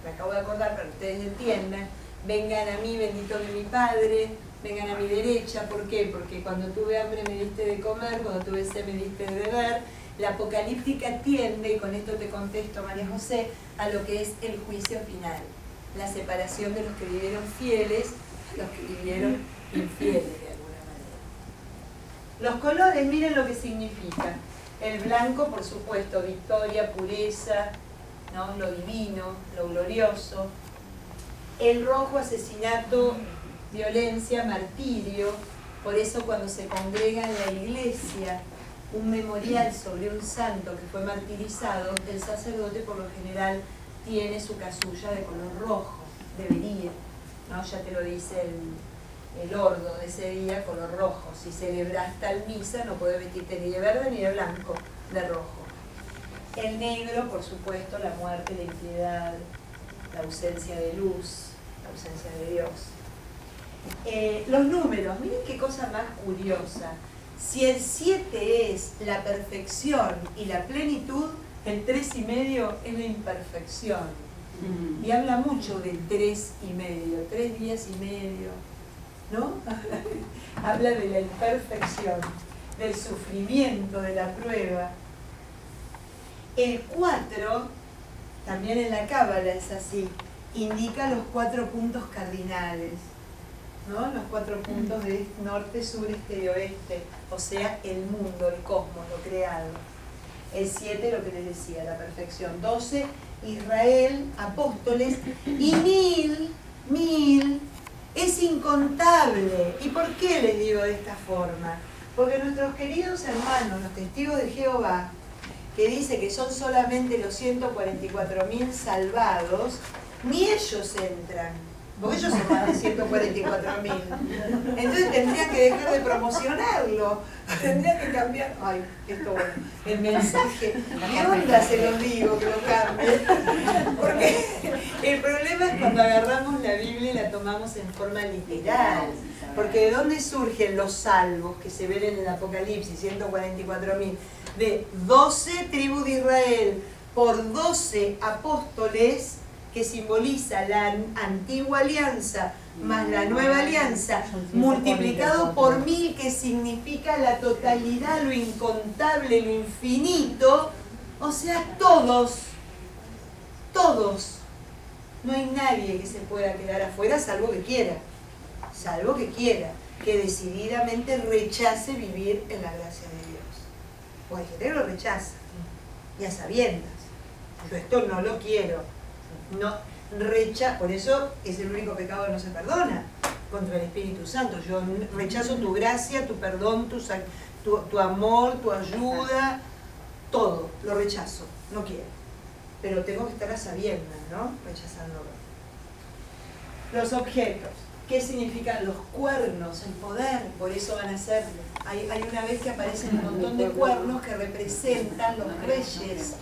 Speaker 1: me acabo de acordar para que ustedes entiendan, vengan a mí, bendito de mi Padre, vengan a mi derecha. ¿Por qué? Porque cuando tuve hambre me diste de comer, cuando tuve sed me diste de beber. La Apocalíptica tiende, y con esto te contesto, María José, a lo que es el juicio final, la separación de los que vivieron fieles a los que vivieron infieles de alguna manera. Los colores, miren lo que significa. El blanco, por supuesto, victoria, pureza, ¿no? Lo divino, lo glorioso. El rojo, asesinato, violencia, martirio. Por eso cuando se congrega en la iglesia un memorial sobre un santo que fue martirizado, el sacerdote por lo general tiene su casulla de color rojo, debería, ¿no? Ya te lo dice el ordo de ese día, color rojo. Si celebras tal misa no puedes vestirte ni de verde ni de blanco, de rojo. El negro, por supuesto, la muerte, la impiedad, la ausencia de luz, la ausencia de Dios. Los números, miren qué cosa más curiosa. Si el 7 es la perfección y la plenitud, el 3,5 es la imperfección. Y habla mucho del 3,5, 3 días y medio, ¿no? Habla de la imperfección, del sufrimiento, de la prueba. El 4, también en la Cábala es así, indica los 4 puntos cardinales, ¿no? Los 4 puntos de norte, sur, este y oeste, o sea, el mundo, el cosmos, lo creado. El 7, lo que les decía, la perfección. 12, Israel, apóstoles, y 1000 es incontable. ¿Y por qué les digo de esta forma? Porque nuestros queridos hermanos, los testigos de Jehová, que dice que son solamente los 144.000 salvados, ni ellos entran, porque ellos son más de 144.000. Entonces tendrían que dejar de promocionarlo, tendrían que cambiar, ay, esto bueno, el mensaje, ¿qué onda se los digo que lo cambien? Porque el problema es cuando agarramos la Biblia y la tomamos en forma literal. Porque ¿de dónde surgen los salvos que se ven en el Apocalipsis, 144.000? De 12 tribus de Israel por 12 apóstoles, que simboliza la antigua alianza más la nueva alianza, multiplicado por 1000, que significa la totalidad, lo incontable, lo infinito. O sea, todos No hay nadie que se pueda quedar afuera salvo que quiera, que decididamente rechace vivir en la gracia de Dios. O hay gente que lo rechaza, y a sabiendas. Yo esto no lo quiero. No, por eso es el único pecado que no se perdona contra el Espíritu Santo. Yo rechazo tu gracia, tu perdón, tu amor, tu ayuda, todo, lo rechazo, no quiero. Pero tengo que estar a sabiendas, ¿no? Rechazándolo. Los objetos. ¿Qué significan los cuernos? El poder, por eso van a ser. Hay una vez que aparecen un montón de cuernos que representan los reyes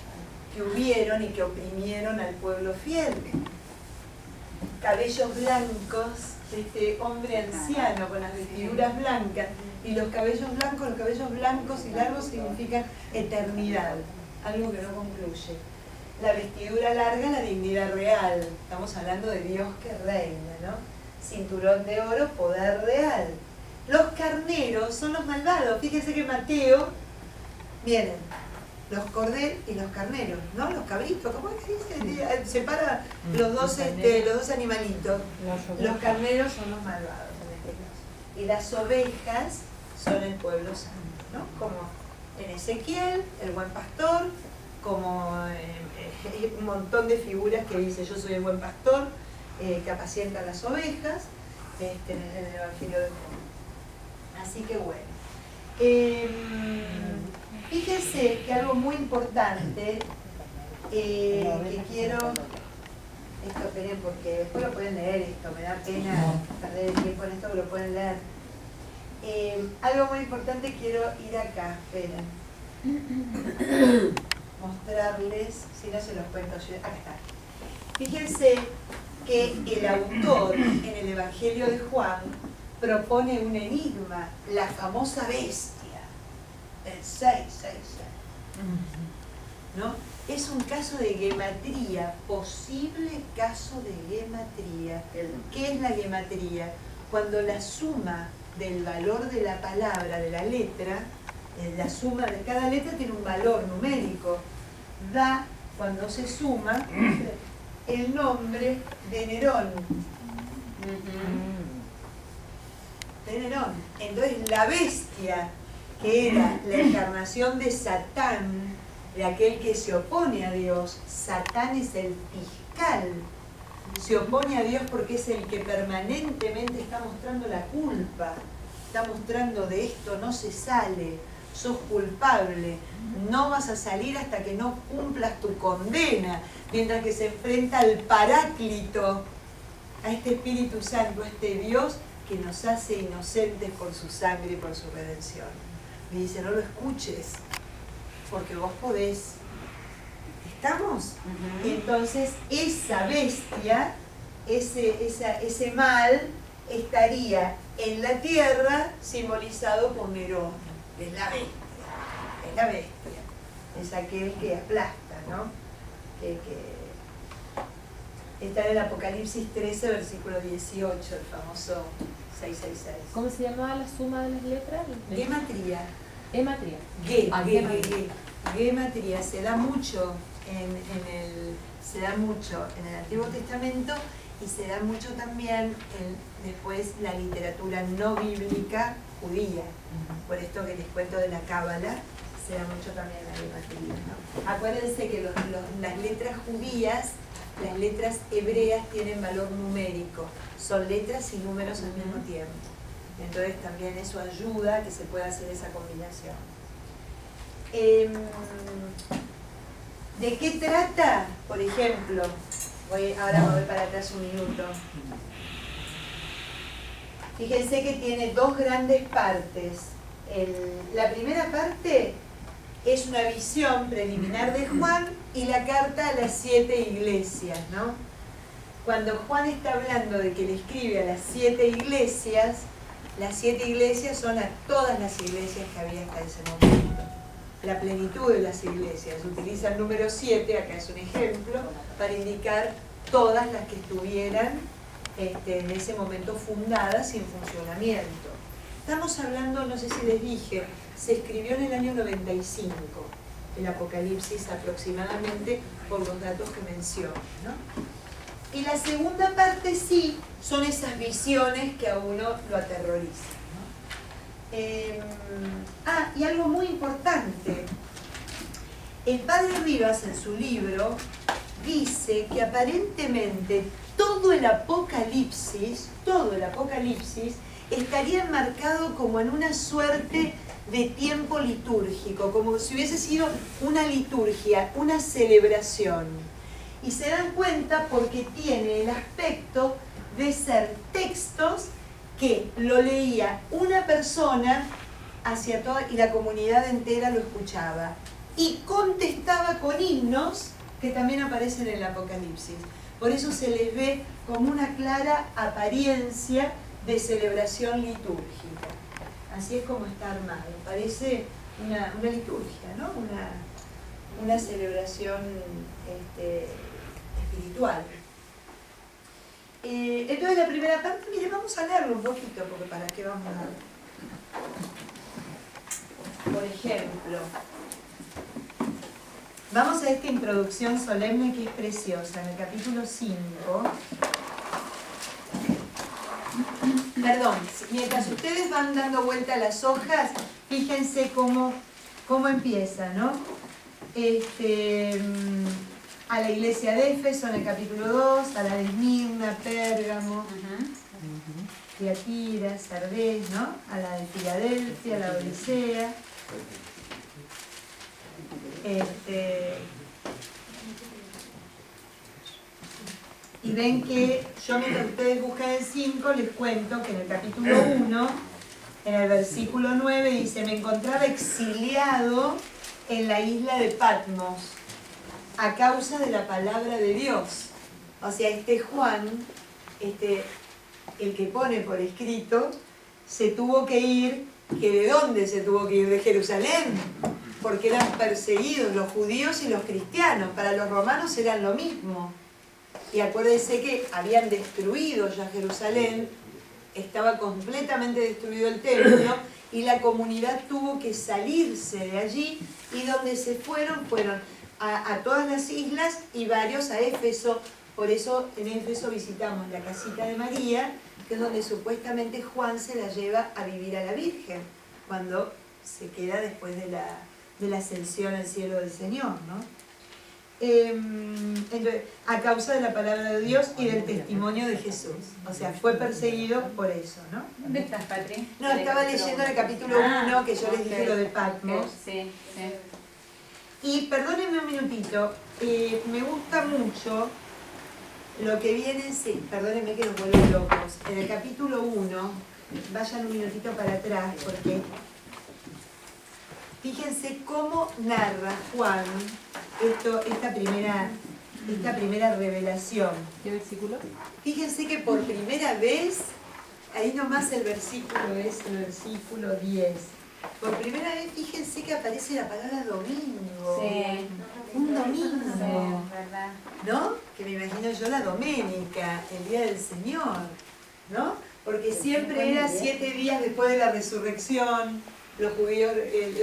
Speaker 1: que hubieron y que oprimieron al pueblo fiel. Cabellos blancos, este hombre anciano con las vestiduras blancas, y los cabellos blancos y largos significan eternidad, algo que no concluye. La vestidura larga, la dignidad real, estamos hablando de Dios que reina, ¿no? Cinturón de oro, poder real. Los carneros son los malvados. Fíjense que Mateo, miren, los corderos y los carneros, ¿no? Los cabritos, ¿cómo es que dice? Separa los dos animalitos. Los carneros son los malvados en este caso. Y las ovejas son el pueblo santo, ¿no? Como en Ezequiel, el buen pastor, como un montón de figuras que dice yo soy el buen pastor, que apacienta las ovejas, en el Evangelio de Juan. Así que bueno. Fíjense que algo muy importante que quiero, esto esperen porque después lo pueden leer esto, me da pena perder el tiempo en esto que lo pueden leer. Algo muy importante quiero ir acá, esperen. Mostrarles, si no se los cuento yo, acá está. Fíjense que el autor en el Evangelio de Juan propone un enigma, la famosa bestia, el 666, ¿no? Es un caso de gematría, posible caso de gematría. ¿Qué es la gematría? Cuando la suma del valor de la palabra, de la letra, la suma de cada letra tiene un valor numérico, da, cuando se suma, el nombre de Nerón. De Nerón. Entonces la bestia, que era la encarnación de Satán, de aquel que se opone a Dios, Satán es el fiscal, se opone a Dios porque es el que permanentemente está mostrando la culpa, está mostrando de esto no se sale, sos culpable, no vas a salir hasta que no cumplas tu condena, mientras que se enfrenta al Paráclito, a este Espíritu Santo, a este Dios que nos hace inocentes por su sangre y por su redención. Me dice, no lo escuches, porque vos podés. ¿Estamos? Entonces, esa bestia, ese mal, estaría en la tierra simbolizado por Nerón. Es la bestia, es aquel que aplasta, ¿no? Que está en el Apocalipsis 13, versículo 18, el famoso 666.
Speaker 3: ¿Cómo se llamaba la suma de las letras?
Speaker 1: Gematría.
Speaker 3: Gematría.
Speaker 1: Gematría se da mucho en el Antiguo Testamento y se da mucho también después la literatura no bíblica judía. Por esto que les cuento de la Cábala, se da mucho también la gematría, ¿no? Acuérdense que las letras judías, las letras hebreas tienen valor numérico, son letras y números al mismo tiempo. Entonces también eso ayuda a que se pueda hacer esa combinación. ¿De qué trata? Por ejemplo, ahora me voy para atrás un minuto. Fíjense que tiene dos grandes partes. La primera parte es una visión preliminar de Juan y la carta a las 7 iglesias, ¿no? Cuando Juan está hablando de que le escribe a las 7 iglesias son a todas las iglesias que había hasta ese momento. La plenitud de las iglesias. Utiliza el número 7, acá es un ejemplo, para indicar todas las que estuvieran en ese momento fundadas y en funcionamiento. Estamos hablando, no sé si les dije, se escribió en el año 95, el Apocalipsis aproximadamente por los datos que menciono, ¿no? Y la segunda parte sí, son esas visiones que a uno lo aterrorizan, ¿no? Y algo muy importante. El padre Rivas en su libro dice que aparentemente todo el Apocalipsis estaría enmarcado como en una suerte de tiempo litúrgico, como si hubiese sido una liturgia, una celebración. Y se dan cuenta porque tiene el aspecto de ser textos que lo leía una persona hacia toda y la comunidad entera lo escuchaba. Y contestaba con himnos que también aparecen en el Apocalipsis. Por eso se les ve como una clara apariencia de celebración litúrgica. Así es como está armado. Parece una liturgia, ¿no? Una celebración espiritual. Entonces la primera parte, mire, vamos a leerlo un poquito, porque para qué vamos a... Por ejemplo, vamos a esta introducción solemne que es preciosa, en el capítulo 5. Perdón, mientras ustedes van dando vuelta a las hojas, fíjense cómo empieza, ¿no? A la iglesia de Éfeso en el capítulo 2, a la de Esmirna, Pérgamo, Tiatira, Sardés, ¿no? A la de Filadelfia, a la Odisea. Y ven que yo, mientras ustedes buscan el 5, les cuento que en el capítulo 1, en el versículo 9, dice: me encontraba exiliado en la isla de Patmos a causa de la palabra de Dios. O sea, Juan, el que pone por escrito, se tuvo que ir, ¿que de dónde se tuvo que ir? De Jerusalén, porque eran perseguidos los judíos y los cristianos. Para los romanos eran lo mismo. Y acuérdense que habían destruido ya Jerusalén, estaba completamente destruido el templo, y la comunidad tuvo que salirse de allí, y donde se fueron a todas las islas y varios a Éfeso. Por eso en Éfeso visitamos la casita de María, que es donde supuestamente Juan se la lleva a vivir a la Virgen, cuando se queda después de la ascensión al cielo del Señor, ¿no? Entonces, a causa de la palabra de Dios y del testimonio de Jesús. O sea, fue perseguido por eso, ¿no?
Speaker 2: ¿Dónde estás, Patri?
Speaker 1: No, estaba leyendo el capítulo 1, que yo les dije lo de Patmos.
Speaker 2: Sí, sí.
Speaker 1: Y perdónenme un minutito, me gusta mucho lo que viene, sí, perdónenme que nos vuelven locos. En el capítulo 1, vayan un minutito para atrás, porque fíjense cómo narra Juan esta primera revelación.
Speaker 3: ¿Qué versículo?
Speaker 1: Fíjense que por primera vez, ahí nomás el versículo es el versículo 10. Por primera vez, fíjense que aparece la palabra domingo.
Speaker 2: Sí.
Speaker 1: Un domingo.
Speaker 2: Sí, verdad.
Speaker 1: ¿No? Que me imagino yo la doménica, el día del Señor, ¿no? Porque siempre era 7 días después de la resurrección, los judíos,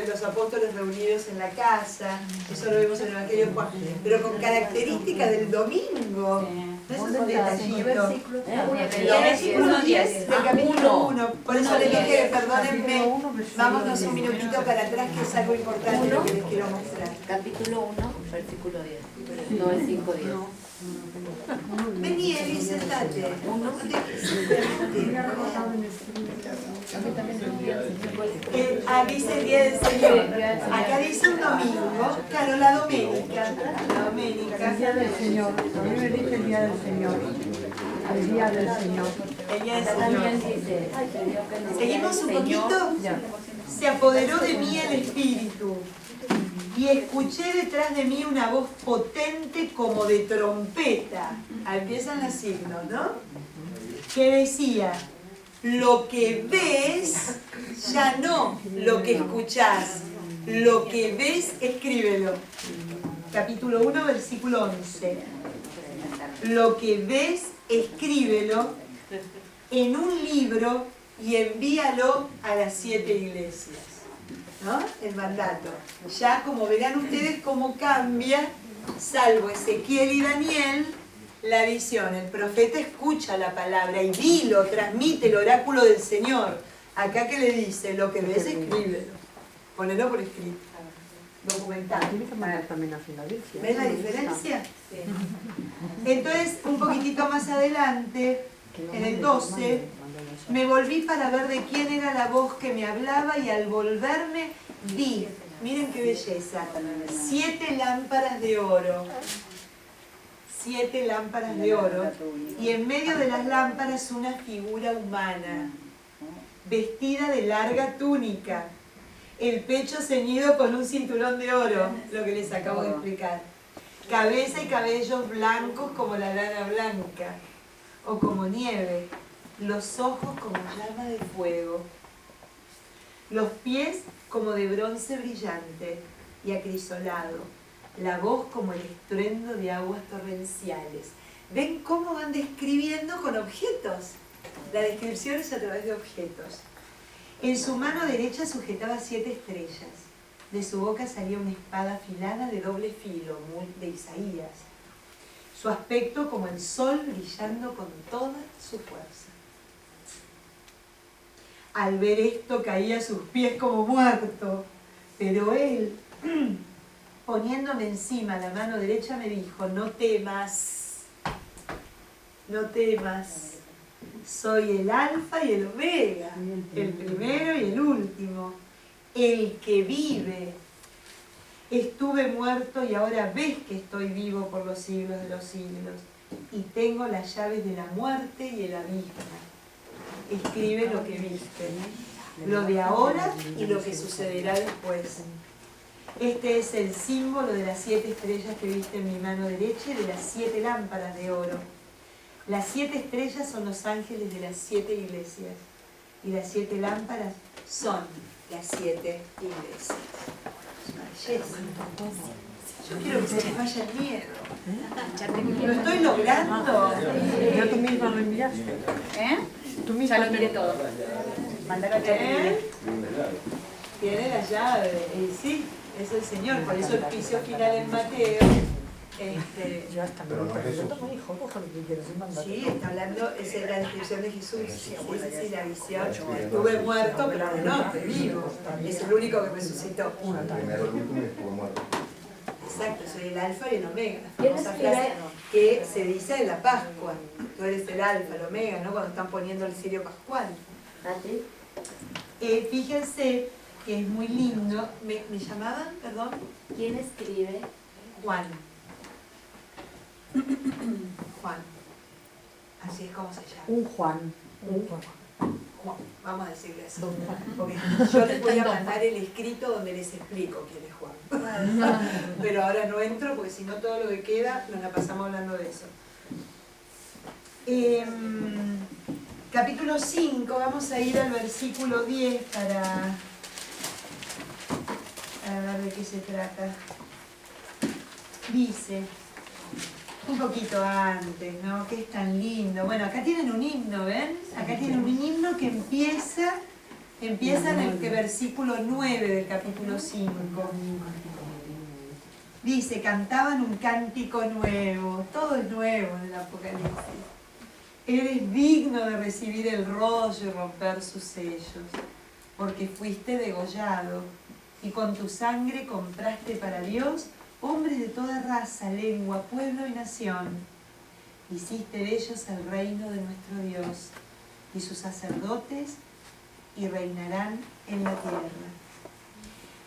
Speaker 1: los apóstoles reunidos en la casa, eso lo vemos en el Evangelio de Juan, pero con características del domingo. ¿No es un detallito? El versículo 10 del capítulo 1, por eso les dije, perdónenme, vámonos un minutito para atrás, que es algo importante lo que les quiero mostrar.
Speaker 5: Capítulo 1, versículo 10. No es 5:10.
Speaker 1: Vení, Eli, sentate. Dice el día del Señor. Acá dice un domingo. Claro, la doménica.
Speaker 7: El día del Señor. A mí me dice el día del Señor. El día del Señor.
Speaker 1: El día del
Speaker 5: También
Speaker 1: Señor.
Speaker 5: dice.
Speaker 1: Seguimos un poquito. Se apoderó de mí el Espíritu, y escuché detrás de mí una voz potente como de trompeta. Ahí empiezan los signos, ¿no? Que decía: lo que ves, ya no lo que escuchás. Lo que ves, escríbelo. Capítulo 1, versículo 11. Lo que ves, escríbelo en un libro y envíalo a las 7 iglesias. ¿No? El mandato. Ya como verán ustedes cómo cambia, salvo Ezequiel y Daniel, la visión. El profeta escucha la palabra y dilo, transmite el oráculo del Señor. Acá que le dice, lo que ves, escríbelo. Ponelo por escrito. Documental. ¿Ves la diferencia?
Speaker 2: Sí.
Speaker 1: Entonces, un poquitito más adelante, en el 12, me volví para ver de quién era la voz que me hablaba y al volverme vi, miren qué belleza, 7 lámparas de oro. 7 lámparas de oro y en medio de las lámparas una figura humana, vestida de larga túnica, el pecho ceñido con un cinturón de oro, lo que les acabo de explicar, cabeza y cabellos blancos como la lana blanca o como nieve, los ojos como llama de fuego, los pies como de bronce brillante y acrisolado, la voz como el estruendo de aguas torrenciales. ¿Ven cómo van describiendo con objetos? La descripción es a través de objetos. En su mano derecha sujetaba 7 estrellas. De su boca salía una espada afilada de doble filo, de Isaías. Su aspecto como el sol brillando con toda su fuerza. Al ver esto caía a sus pies como muerto, pero él, poniéndome encima la mano derecha, me dijo, no temas, no temas, soy el alfa y el omega, el primero y el último, el que vive. Estuve muerto y ahora ves que estoy vivo por los siglos de los siglos, y tengo las llaves de la muerte y el abismo. Escribe lo que viste, lo de ahora y lo que sucederá después. Este es el símbolo de las 7 estrellas que viste en mi mano derecha y de las 7 lámparas de oro. Las 7 estrellas son los ángeles de las 7 iglesias y las 7 lámparas son las 7 iglesias. Es una belleza. Yo quiero que se les vaya el miedo. Lo estoy logrando.
Speaker 7: Ya tú misma lo enviaste.
Speaker 2: ¿Eh?
Speaker 7: Tú misma
Speaker 2: Ya lo miré todo. Mandalo a Charlie.
Speaker 1: Tiene la llave, sí, es el Señor, por eso el piso final en Mateo.
Speaker 7: Ya está, pero no me dijo, ojo lo que quieres mandar.
Speaker 1: Sí, está hablando, esa es la descripción de Jesús, sí, la visión. Estuve muerto, pero no, estoy vivo. Es el único que resucitó.
Speaker 6: Primero el último y después muerto.
Speaker 1: Exacto, soy el alfa y el omega, la famosa frase que se dice en la Pascua. Tú eres el alfa, el omega, ¿no? Cuando están poniendo el cirio pascual. Fíjense que es muy lindo. ¿Me llamaban? Perdón.
Speaker 5: ¿Quién escribe?
Speaker 1: Juan. Juan. Así es como se llama.
Speaker 7: Un Juan.
Speaker 1: Juan. Vamos a decirle así. Porque yo les voy a mandar el escrito donde les explico quién es Juan. Pero ahora no entro porque si no todo lo que queda nos la pasamos hablando de eso. Capítulo 5, vamos a ir al versículo 10 para ver de qué se trata. Dice, un poquito antes, ¿no? Que es tan lindo. Bueno, acá tienen un himno, ¿ven? Acá tienen un himno que empieza en el versículo 9 del capítulo 5. Dice, cantaban un cántico nuevo, todo es nuevo en el Apocalipsis. Eres digno de recibir el rollo y romper sus sellos, porque fuiste degollado y con tu sangre compraste para Dios hombres de toda raza, lengua, pueblo y nación. Hiciste de ellos el reino de nuestro Dios y sus sacerdotes y reinarán en la tierra.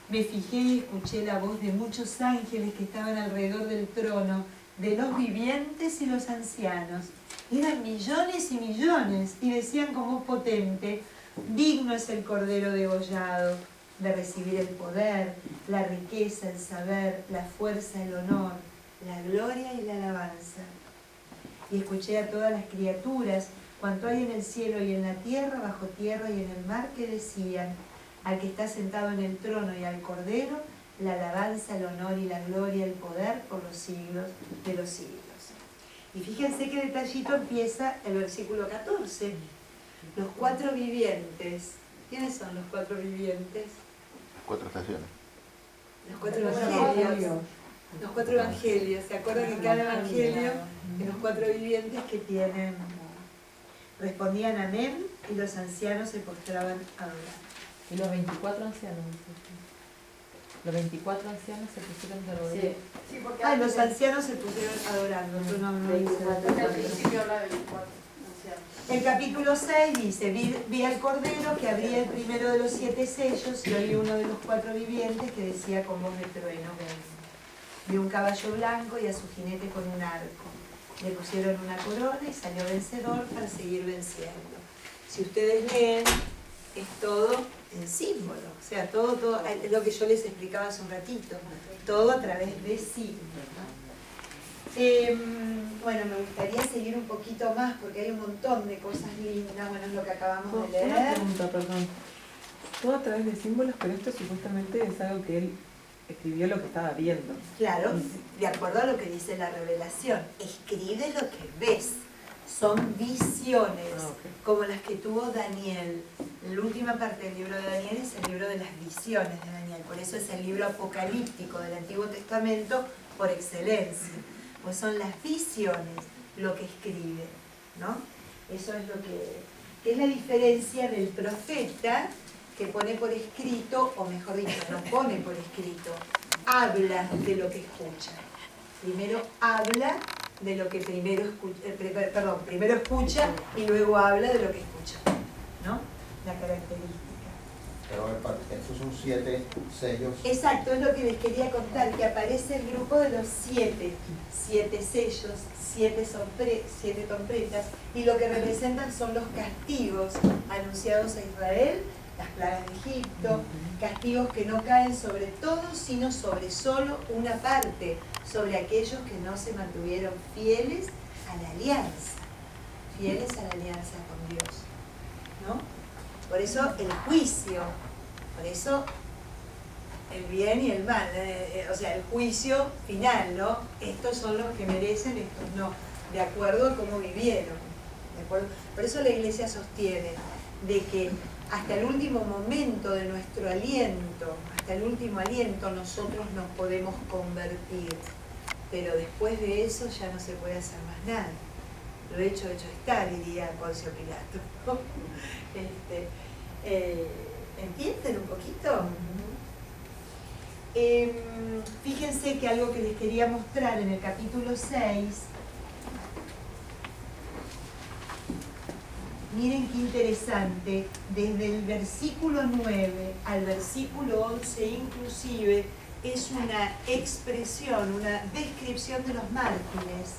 Speaker 1: Me fijé y escuché la voz de muchos ángeles que estaban alrededor del trono, de los vivientes y los ancianos. Eran millones y millones, y decían con voz potente, digno es el Cordero degollado de recibir el poder, la riqueza, el saber, la fuerza, el honor, la gloria y la alabanza. Y escuché a todas las criaturas, cuanto hay en el cielo y en la tierra, bajo tierra y en el mar, que decían, al que está sentado en el trono y al Cordero, la alabanza, el honor y la gloria, el poder por los siglos de los siglos. Y fíjense qué detallito empieza el versículo 14. Los 4 vivientes. ¿Quiénes son los 4 vivientes?
Speaker 4: 4 estaciones.
Speaker 1: Los 4 evangelios. Los 4 evangelios. ¿Se acuerdan que cada evangelio, en los 4 vivientes que tienen, respondían amén y los ancianos se postraban a orar?
Speaker 3: Y los 24 ancianos. Los 24 ancianos se pusieron de rodillas.
Speaker 5: Sí, porque
Speaker 1: Ah, los ancianos se pusieron adorando. Tú no dice.
Speaker 5: porque al principio habla de 24 ancianos.
Speaker 1: El capítulo 6 dice, vi al Cordero que abría el primero de los 7 sellos y oí uno de los 4 vivientes que decía con voz de trueno, ven. Vi un caballo blanco y a su jinete con un arco. Le pusieron una corona y salió vencedor para seguir venciendo. Si ustedes leen, es todo en símbolo, o sea, todo, es lo que yo les explicaba hace un ratito, todo a través de símbolos, ¿no? Bueno, me gustaría seguir un poquito más porque hay un montón de cosas lindas, bueno, es lo que acabamos de
Speaker 8: Una
Speaker 1: leer.
Speaker 8: pregunta, perdón. Todo a través de símbolos, pero esto supuestamente es algo que él escribió lo que estaba viendo.
Speaker 1: Claro, de acuerdo a lo que dice la revelación, escribe lo que ves. Son visiones, como las que tuvo Daniel. La última parte del libro de Daniel es el libro de las visiones de Daniel. Por eso es el libro apocalíptico del Antiguo Testamento por excelencia. Pues son las visiones lo que escribe, ¿no? Eso es lo que es la diferencia del profeta que pone por escrito, o mejor dicho, no pone por escrito, habla de lo que escucha. Primero habla de lo que primero escucha y luego habla de lo que escucha, ¿no? La característica.
Speaker 9: Pero estos son 7 sellos.
Speaker 1: Exacto, es lo que les quería contar, que aparece el grupo de los 7 sellos, 7 trompetas, y lo que representan son los castigos anunciados a Israel, las plagas de Egipto, castigos que no caen sobre todos, sino sobre solo una parte, sobre aquellos que no se mantuvieron fieles a la alianza con Dios, ¿no? Por eso el juicio, por eso el bien y el mal, o sea, el juicio final, ¿no? Estos son los que merecen, estos no, de acuerdo a cómo vivieron, ¿de acuerdo? Por eso la Iglesia sostiene de que hasta el último momento de nuestro aliento, hasta el último aliento, nosotros nos podemos convertir, pero después de eso ya no se puede hacer más nada. Lo hecho está, diría Poncio Pilato. ¿Entienden un poquito? Fíjense que algo que les quería mostrar en el capítulo 6, miren qué interesante, desde el versículo 9 al versículo 11 inclusive, es una expresión, una descripción de los mártires.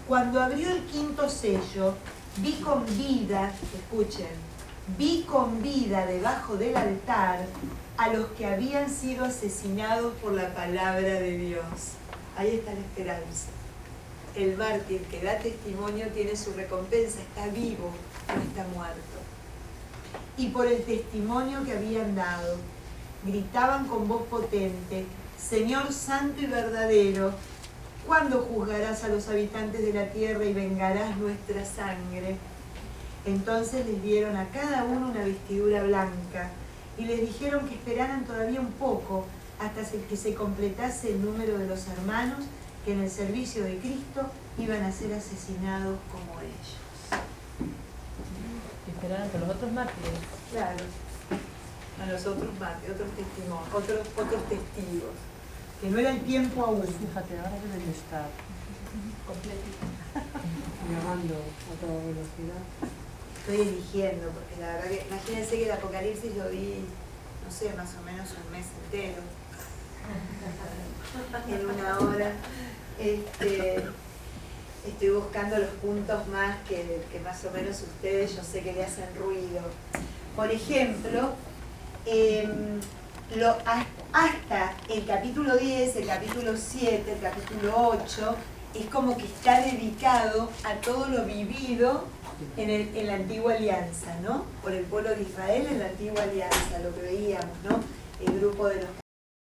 Speaker 1: Cuando abrió el 5.º sello, vi con vida, escuchen, vi con vida debajo del altar a los que habían sido asesinados por la palabra de Dios. Ahí está la esperanza. El mártir que da testimonio tiene su recompensa, está vivo, no está muerto. Y por el testimonio que habían dado, gritaban con voz potente, Señor santo y verdadero, ¿cuándo juzgarás a los habitantes de la tierra y vengarás nuestra sangre? Entonces les dieron a cada uno una vestidura blanca y les dijeron que esperaran todavía un poco hasta que se completase el número de los hermanos que en el servicio de Cristo iban a ser asesinados como ellos.
Speaker 3: Esperaron que los otros mártires.
Speaker 1: Claro, a los otros mártires, otros testimonios, otros testigos, que no era el tiempo aún.
Speaker 7: Fíjate, ahora deben estar llamando a toda velocidad.
Speaker 1: Estoy eligiendo, porque la verdad que, imagínense que el Apocalipsis lo vi, no sé, más o menos un mes entero, en una hora. Estoy buscando los puntos más que más o menos ustedes, yo sé que le hacen ruido. Por ejemplo, hasta el capítulo 10, el capítulo 7, el capítulo 8, es como que está dedicado a todo lo vivido en la antigua alianza, ¿no? Por el pueblo de Israel en la antigua alianza, lo que veíamos, ¿no? El grupo de los